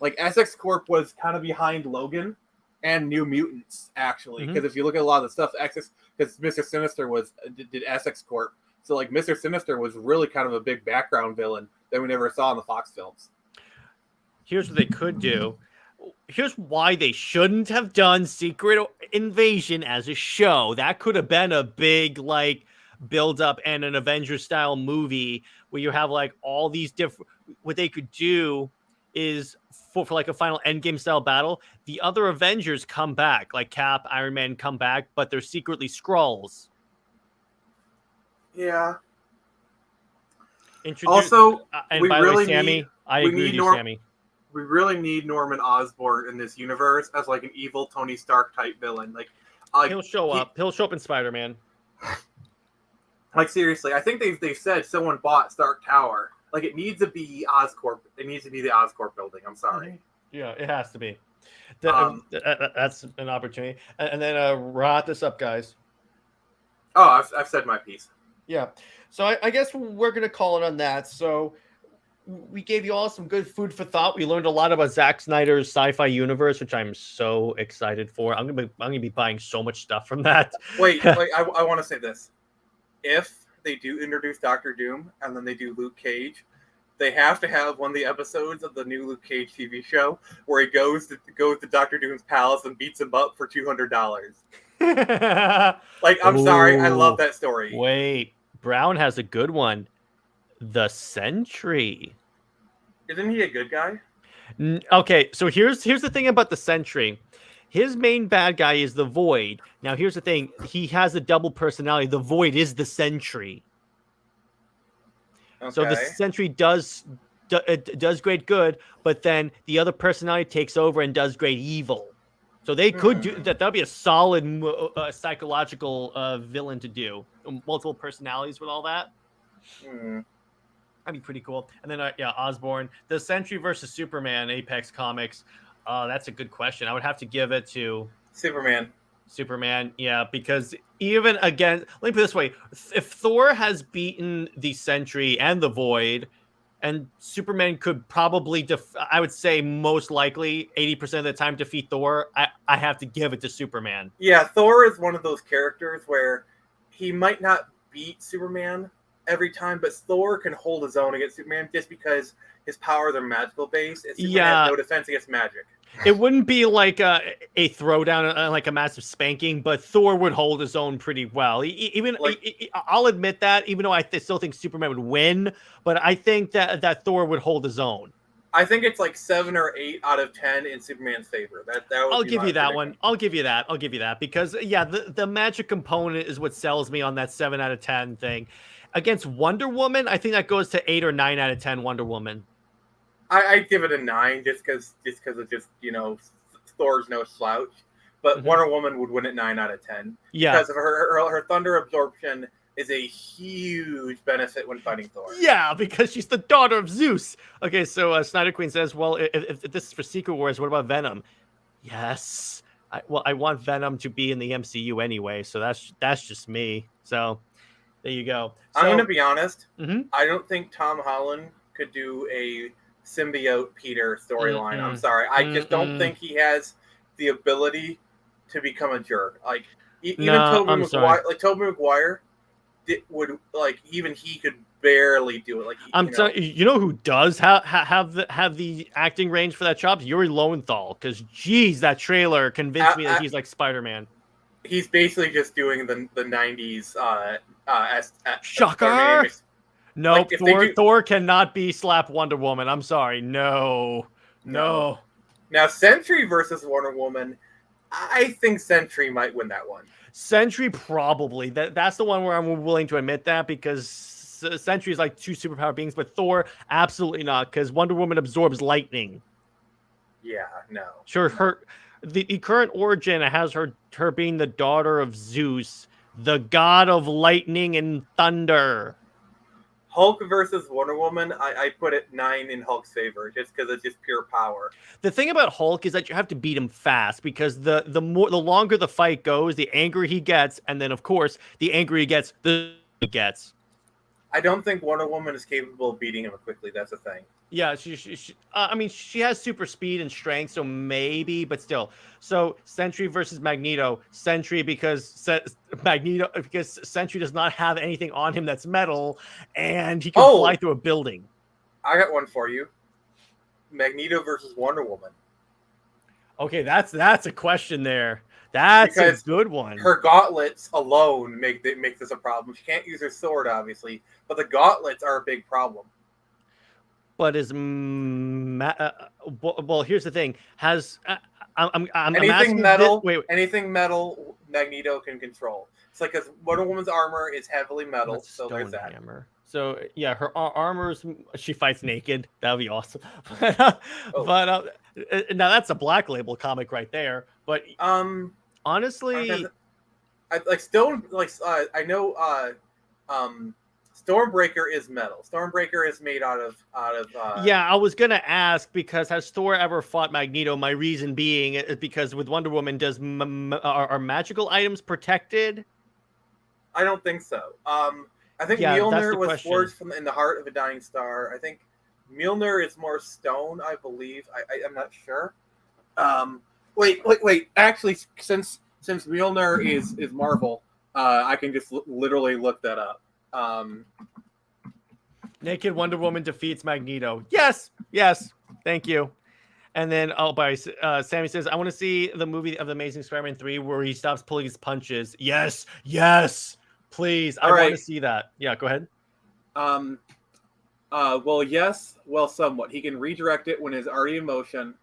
Like Essex Corp was kind of behind Logan and New Mutants actually because if you look at a lot of the stuff because Mr. Sinister did Essex Corp. So, like, Mr. Sinister was really kind of a big background villain that we never saw in the Fox films. Here's what they could do. Here's why they shouldn't have done Secret Invasion as a show. That could have been a big, like, build-up and an Avengers-style movie where you have, like, all these different... What they could do is, for like, a final Endgame-style battle, the other Avengers come back. Like, Cap, Iron Man come back, but they're secretly Skrulls. Yeah. Also, and we by the way, really Sammy, need, I we agree need with you, Nor- Sammy. we really need Norman Osborn in this universe as like an evil Tony Stark type villain. Like He'll show up. He'll show up in Spider-Man. Like seriously, I think they said someone bought Stark Tower. Like it needs to be Oscorp. It needs to be the Oscorp building. I'm sorry. Yeah, it has to be. That's an opportunity. And then wrap this up, guys. Oh, I've said my piece. Yeah. So I guess we're going to call it on that. So we gave you all some good food for thought. We learned a lot about Zack Snyder's sci-fi universe, which I'm so excited for. I'm gonna be buying so much stuff from that. Wait. I want to say this. If they do introduce Doctor Doom and then they do Luke Cage, they have to have one of the episodes of the new Luke Cage TV show where he goes to Doctor Doom's palace and beats him up for $200. Like, I'm sorry, I love that story. Wait, Brown has a good one. The Sentry. Isn't he a good guy? Okay, so here's the thing about the Sentry. His main bad guy is the Void. Now, here's the thing. He has a double personality. The Void is the Sentry. Okay. So the Sentry does great good, but then the other personality takes over and does great evil. So they could do that. That'd be a solid psychological villain to do. Multiple personalities with all that. That'd be pretty cool. And then, Osborn. The Sentry versus Superman, Apex Comics. That's a good question. I would have to give it to Superman, yeah, because even again, let me put it this way. If Thor has beaten the Sentry and the Void, and Superman could probably, I would say most likely 80% of the time defeat Thor, I have to give it to Superman. Yeah, Thor is one of those characters where he might not beat Superman every time, but Thor can hold his own against Superman just because his powers are magical based, and Superman has no defense against magic. It wouldn't be like a throwdown, like a massive spanking, but Thor would hold his own pretty well. I'll admit that, even though I still think Superman would win, but I think that Thor would hold his own. I think it's like 7 or 8 out of 10 in Superman's favor. I'll give you that one. I'll give you that because the magic component is what sells me on that 7 out of 10 thing. Against Wonder Woman, I think that goes to 8 or 9 out of 10. Wonder Woman. I give it a 9 just because of Thor's no slouch, but Wonder Woman would win it 9 out of 10. Yeah, because of her thunder absorption is a huge benefit when fighting Thor. Yeah, because she's the daughter of Zeus. Okay, so Snyder Queen says, "Well, if this is for Secret Wars, what about Venom?" Yes, I want Venom to be in the MCU anyway, so that's just me. So there you go. So, I'm gonna be honest. I don't think Tom Holland could do a symbiote Peter storyline. I'm sorry. I just don't think he has the ability to become a jerk. Like even Tobey Maguire would even he could barely do it. Like you know who does have the acting range for that job? Yuri Lowenthal. Because geez, that trailer convinced me that he's like Spider-Man. He's basically just doing the 90s shocker. No, Thor cannot be slap Wonder Woman. I'm sorry. No. Now, Sentry versus Wonder Woman, I think Sentry might win that one. Sentry probably. That's the one where I'm willing to admit that because Sentry is like 2 superpower beings, but Thor absolutely not because Wonder Woman absorbs lightning. Yeah, no. Sure, the current origin has her being the daughter of Zeus, the god of lightning and thunder. Hulk versus Wonder Woman, I put it 9 in Hulk's favor, just because it's just pure power. The thing about Hulk is that you have to beat him fast, because the longer the fight goes, the angrier he gets, and then of course the angrier he gets, the he gets. I don't think Wonder Woman is capable of beating him quickly. That's the thing. Yeah, I mean, she has super speed and strength, so maybe, but still. So Sentry versus Magneto. Sentry because Sentry does not have anything on him that's metal, and he can fly through a building. I got one for you. Magneto versus Wonder Woman. Okay, that's a question there. That's because a good one. Her gauntlets alone make this a problem. She can't use her sword, obviously, but the gauntlets are a big problem. But is well? Here's the thing: I'm anything metal? Wait, anything metal, Magneto can control. It's like because Wonder Woman's armor is heavily metal, so there's that. Hammer. So yeah, her armor's she fights naked. That'd be awesome. But now that's a Black Label comic right there. But honestly, I know Stormbreaker is metal. Stormbreaker is made out of. Yeah, I was gonna ask, because has Thor ever fought Magneto? My reason being is because with Wonder Woman, are magical items protected? I don't think so. I think Mjolnir was forged in the heart of a dying star. I think Mjolnir is more stone, I believe. I'm not sure. Wait. Actually, since Mjolnir is Marvel, I can just literally look that up. Naked Wonder Woman defeats Magneto. Yes. Thank you. And then Sammy says, I want to see the movie of the Amazing Spider-Man 3 where he stops pulling his punches. Yes, please. I want to see that. Yeah, go ahead. Well, yes. Well, somewhat. He can redirect it when it's already in motion,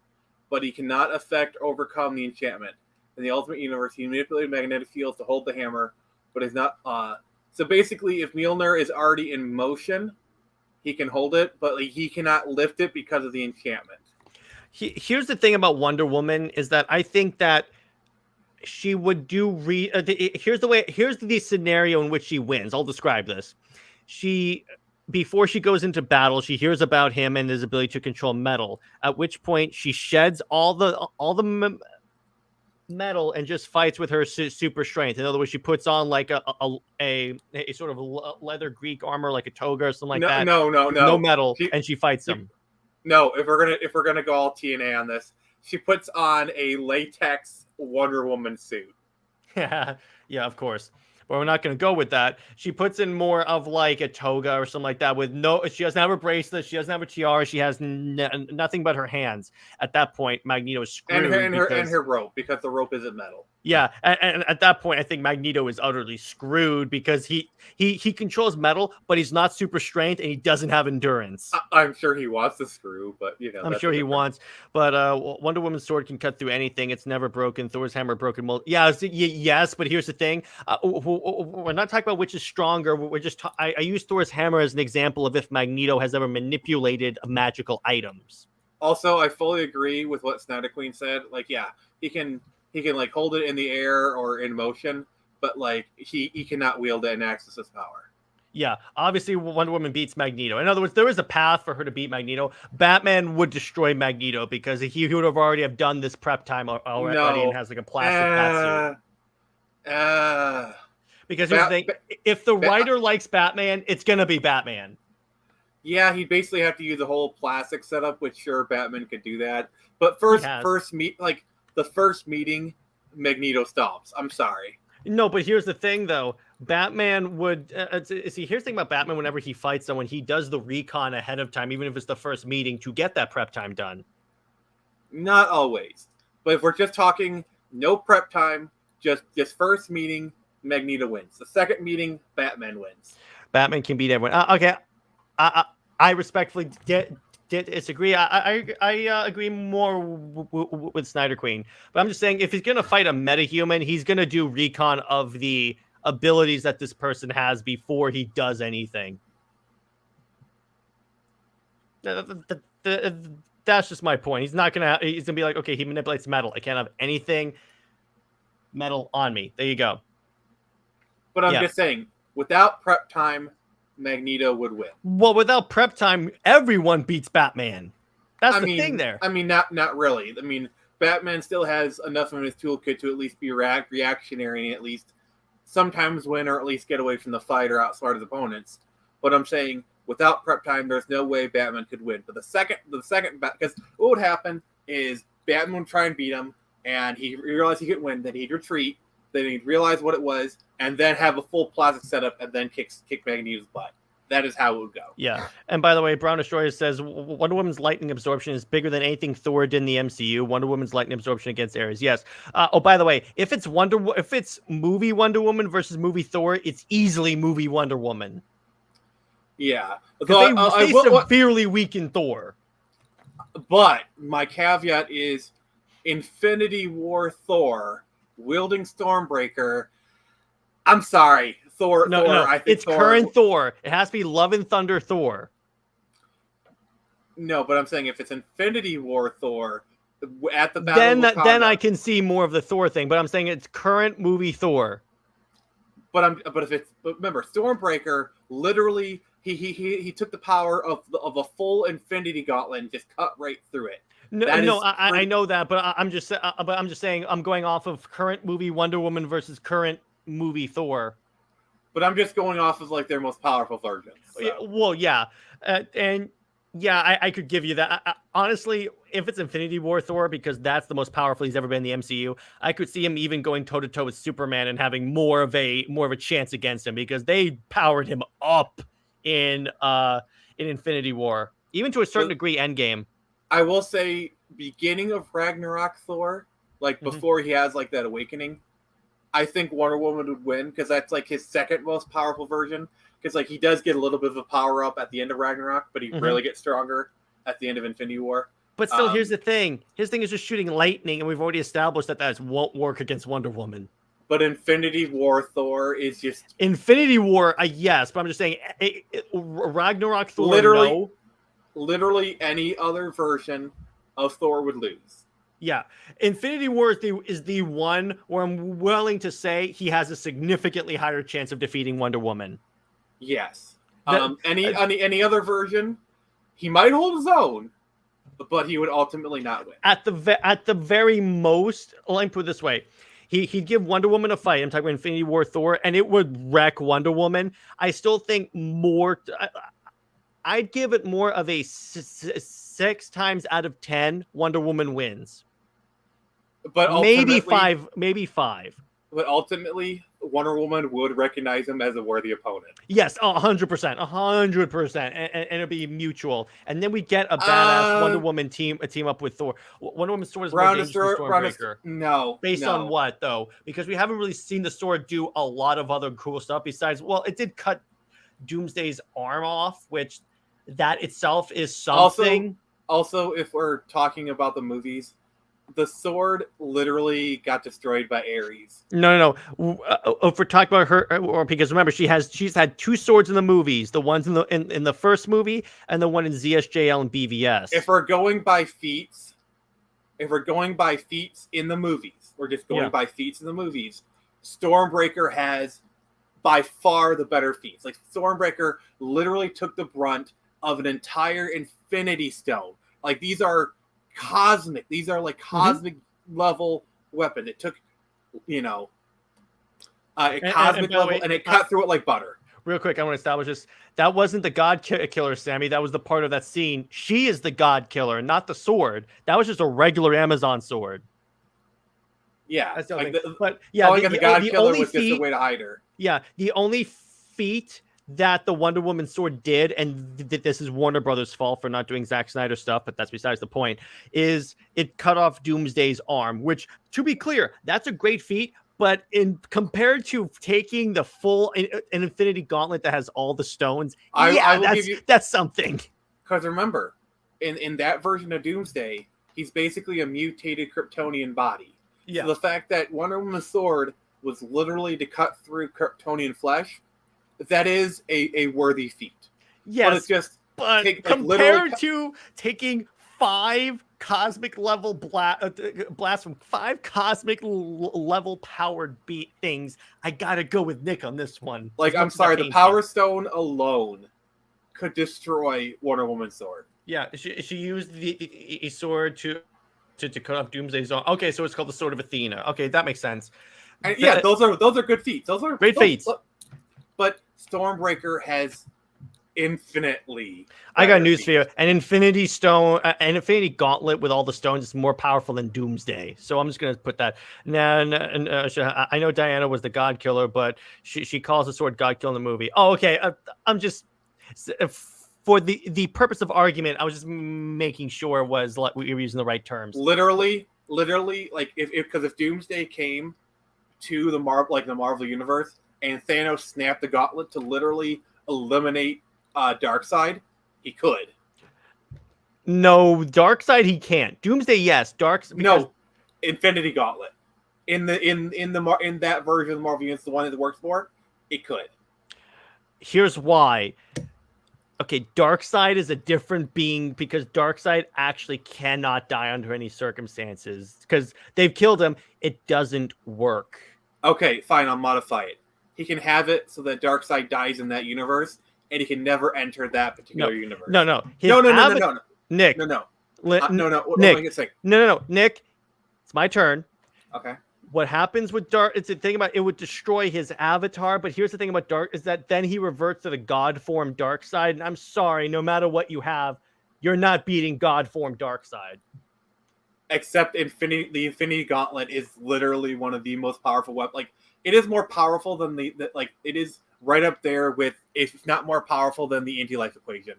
but he cannot affect or overcome the enchantment. In the Ultimate Universe, he manipulated magnetic fields to hold the hammer, but is not. So basically, if Mjolnir is already in motion, he can hold it, but he cannot lift it because of the enchantment. Here's the thing about Wonder Woman is that I think that she would do here's the scenario in which she wins. I'll describe this. Before she goes into battle, she hears about him and his ability to control metal, at which point she sheds all the metal and just fights with her super strength. In other words, she puts on like a sort of leather Greek armor, like a toga or something like that. No metal, and she fights them. No, if we're gonna go all TNA on this, she puts on a latex Wonder Woman suit. Yeah, of course. But we're not going to go with that. She puts in more of like a toga or something like that she doesn't have a bracelet. She doesn't have a tiara. She has nothing but her hands. At that point, Magneto is screwed. And her rope, because the rope isn't metal. Yeah. And at that point, I think Magneto is utterly screwed because he controls metal, but he's not super strength and he doesn't have endurance. I'm sure he wants to screw, but I'm sure he wants. But Wonder Woman's sword can cut through anything. It's never broken. Thor's hammer broken. Yes, but here's the thing. We're not talking about which is stronger. We're just I use Thor's hammer as an example of if Magneto has ever manipulated magical items. Also, I fully agree with what Snyder Queen said. Like, yeah, he can like hold it in the air or in motion, but like he cannot wield it and access his power. Yeah, obviously Wonder Woman beats Magneto. In other words, there is a path for her to beat Magneto. Batman would destroy Magneto because he would already have done this prep time already and has like a plastic batsuit. Because here's the thing, if the writer likes Batman, it's gonna be Batman. Yeah, he'd basically have to use a whole plastic setup, which sure Batman could do that. But the first meeting, Magneto stops. I'm sorry. No, but here's the thing, though. Batman would here's the thing about Batman. Whenever he fights someone, he does the recon ahead of time, even if it's the first meeting, to get that prep time done. Not always, but if we're just talking no prep time, just first meeting, Magneto wins. The second meeting, Batman wins. Batman can beat everyone. Okay, I respectfully disagree. I agree more with Snyder Queen, but I'm just saying if he's gonna fight a metahuman, he's gonna do recon of the abilities that this person has before he does anything. That's just my point. He's gonna be like, okay, he manipulates metal. I can't have anything metal on me. There you go. But I'm just saying, without prep time, Magneto would win. Well, without prep time, everyone beats Batman. That's the thing there. I mean, not really. I mean, Batman still has enough in his toolkit to at least be reactionary and at least sometimes win or at least get away from the fight or outsmart his opponents. But I'm saying without prep time, there's no way Batman could win. But the second, because what would happen is Batman would try and beat him, and he realized he could win. Then he'd retreat. Then he'd realize what it was, and then have a full plastic setup, and then kick Magneto's butt. That is how it would go. Yeah. And by the way, Brown Destroyer says Wonder Woman's lightning absorption is bigger than anything Thor did in the MCU. Wonder Woman's lightning absorption against Ares. Yes. Oh, by the way, if it's movie Wonder Woman versus movie Thor, it's easily movie Wonder Woman. Yeah. They severely weaken Thor. But my caveat is Infinity War Thor wielding Stormbreaker. I'm sorry. Thor. I think it's current Thor. It has to be Love and Thunder Thor. No, but I'm saying if it's Infinity War Thor at the battle, then I can see more of the Thor thing. But I'm saying it's current movie Thor. But remember, Stormbreaker literally he took the power of a full Infinity Gauntlet and just cut right through it. I know that, but I'm just saying I'm going off of current movie Wonder Woman versus current movie Thor. But I'm just going off of like their most powerful versions. So. Well, yeah, and yeah, I could give you that. Honestly, if it's Infinity War Thor, because that's the most powerful he's ever been in the MCU, I could see him even going toe to toe with Superman and having more of a chance against him because they powered him up in Infinity War, even to a certain degree. Endgame. I will say, beginning of Ragnarok Thor, like before he has like that awakening, I think Wonder Woman would win because that's like his second most powerful version. Because like he does get a little bit of a power up at the end of Ragnarok, but he really gets stronger at the end of Infinity War. But still, here's the thing: his thing is just shooting lightning, and we've already established that won't work against Wonder Woman. But Infinity War Thor is just Infinity War, yes. But I'm just saying, Ragnarok Thor, literally any other version of Thor would lose. Yeah, Infinity War is the one where I'm willing to say he has a significantly higher chance of defeating Wonder Woman. Yes. Any other version, he might hold his own, but he would ultimately not win. At the very most, let me put it this way. He'd give Wonder Woman a fight. I'm talking about Infinity War Thor, and it would wreck Wonder Woman. I still think I'd give it more of a 6 times out of 10 Wonder Woman wins. But maybe 5. But ultimately, Wonder Woman would recognize him as a worthy opponent. Yes, 100%, and it'll be mutual. And then we get a badass Wonder Woman team up with Thor. Wonder Woman's sword is more dangerous than Stormbreaker. No. Based on what though? Because we haven't really seen the sword do a lot of other cool stuff besides. Well, it did cut Doomsday's arm off, which that itself is something. Also, if we're talking about the movies, the sword literally got destroyed by Ares. No. If we're talking about her, or because remember, she's had 2 swords in the movies. The ones in the first movie and the one in ZSJL and BVS. If we're going by feats in the movies, we're just going by feats in the movies. Stormbreaker has by far the better feats. Like Stormbreaker literally took the brunt of an entire Infinity Stone. Like these are cosmic. These are like cosmic level weapon. It took, a cosmic level, and it cut through it like butter. Real quick, I want to establish this. That wasn't the God Killer, Sammy. That was the part of that scene. She is the God Killer, not the sword. That was just a regular Amazon sword. Yeah, that's the like thing. But yeah, the God Killer was just a way to hide her. Yeah, the only feat that the Wonder Woman sword did, and this is Warner Brothers' fault for not doing Zack Snyder stuff, but that's besides the point, is it cut off Doomsday's arm, which, to be clear, that's a great feat, but compared to taking the full an Infinity Gauntlet that has all the stones, that's something. Because remember, in that version of Doomsday, he's basically a mutated Kryptonian body. Yeah. So the fact that Wonder Woman's sword was literally to cut through Kryptonian flesh, that is a worthy feat. Yes, compared to taking 5 cosmic level blast from 5 cosmic level powered things. I gotta go with Nick on this one. Like, I'm sorry, the Power Stone alone could destroy Wonder Woman's sword. Yeah, she used a sword to cut off Doomsday's arm. Okay, so it's called the Sword of Athena. Okay, that makes sense. And yeah, those are good feats. Those are great feats. But Stormbreaker has infinitely. I got news for you. An Infinity Stone, an Infinity Gauntlet with all the stones is more powerful than Doomsday. So I'm just gonna put that. Now, I know Diana was the God Killer, but she calls the sword God Killer in the movie. Oh, okay. I'm just for the purpose of argument. I was just making sure it was like we were using the right terms. Literally, like if Doomsday came to the Marvel universe and Thanos snapped the gauntlet to literally eliminate Darkseid, he could. No, Darkseid he can't. Doomsday, yes. No, Infinity Gauntlet. In that version of the Marvel Universe, the one that works for it could. Here's why. Okay, Darkseid is a different being because Darkseid actually cannot die under any circumstances because they've killed him. It doesn't work. Okay, fine. I'll modify it. He can have it so that Darkseid dies in that universe, and he can never enter that particular universe. No. No. Nick. No. Nick. Nick. It's my turn. Okay. What happens with Dark? It's the thing about it would destroy his avatar. But here's the thing about Dark is that then he reverts to the God form Darkseid. And I'm sorry, no matter what you have, you're not beating God form Darkseid. Except the Infinity Gauntlet is literally one of the most powerful weapons. Like, it is more powerful than it is right up there with, if not more powerful than the anti-life equation.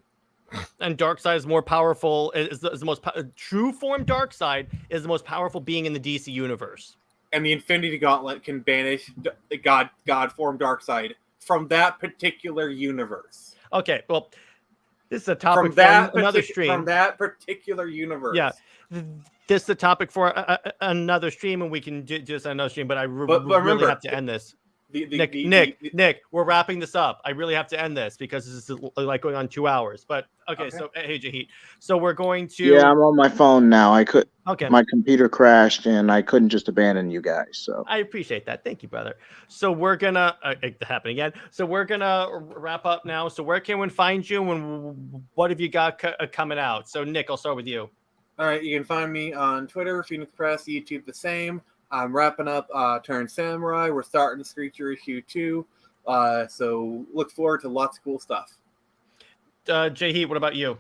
And Darkseid is more powerful. Is the most true form Darkseid is the most powerful being in the DC universe. And the Infinity Gauntlet can banish God form Darkseid from that particular universe. Okay, well, this is a topic for another stream. From that particular universe. Yeah. This is a topic for another stream, and we can just another stream. But really have to end this. Nick, we're wrapping this up. I really have to end this because this is like going on 2 hours. But okay. So hey, JJheat. So we're going to. Yeah, I'm on my phone now. Okay. My computer crashed, and I couldn't just abandon you guys. So I appreciate that. Thank you, brother. So we're gonna happen again. So we're gonna wrap up now. So where can one find you, and what have you got coming out? So Nick, I'll start with you. All right, you can find me on Twitter, Phoenix Press, YouTube, the same. I'm wrapping up Turn Samurai. We're starting the Screecher issue 2. So look forward to lots of cool stuff. JJheat, what about you?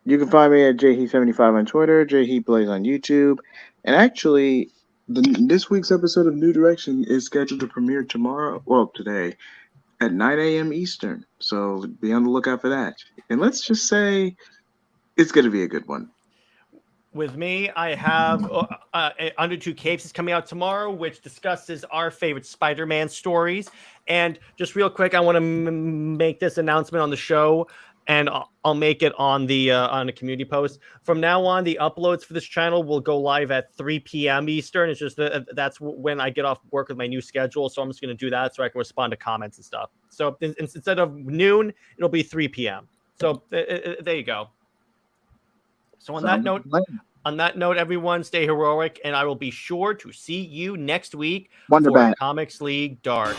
you can find me at JJheat75 on Twitter, JJheat Blaze on YouTube. And actually, this week's episode of New Direction is scheduled to premiere today, at 9 a.m. Eastern. So be on the lookout for that. And let's just say it's going to be a good one. With me, I have Under Two Capes is coming out tomorrow, which discusses our favorite Spider-Man stories. And just real quick, I want to make this announcement on the show, and I'll make it on the community post. From now on, the uploads for this channel will go live at 3 p.m. Eastern. It's just that's when I get off work with my new schedule, so I'm just going to do that so I can respond to comments and stuff. So instead of noon, it'll be 3 p.m. So there you go. So on that note, everyone, stay heroic, and I will be sure to see you next week for Comics League Dark.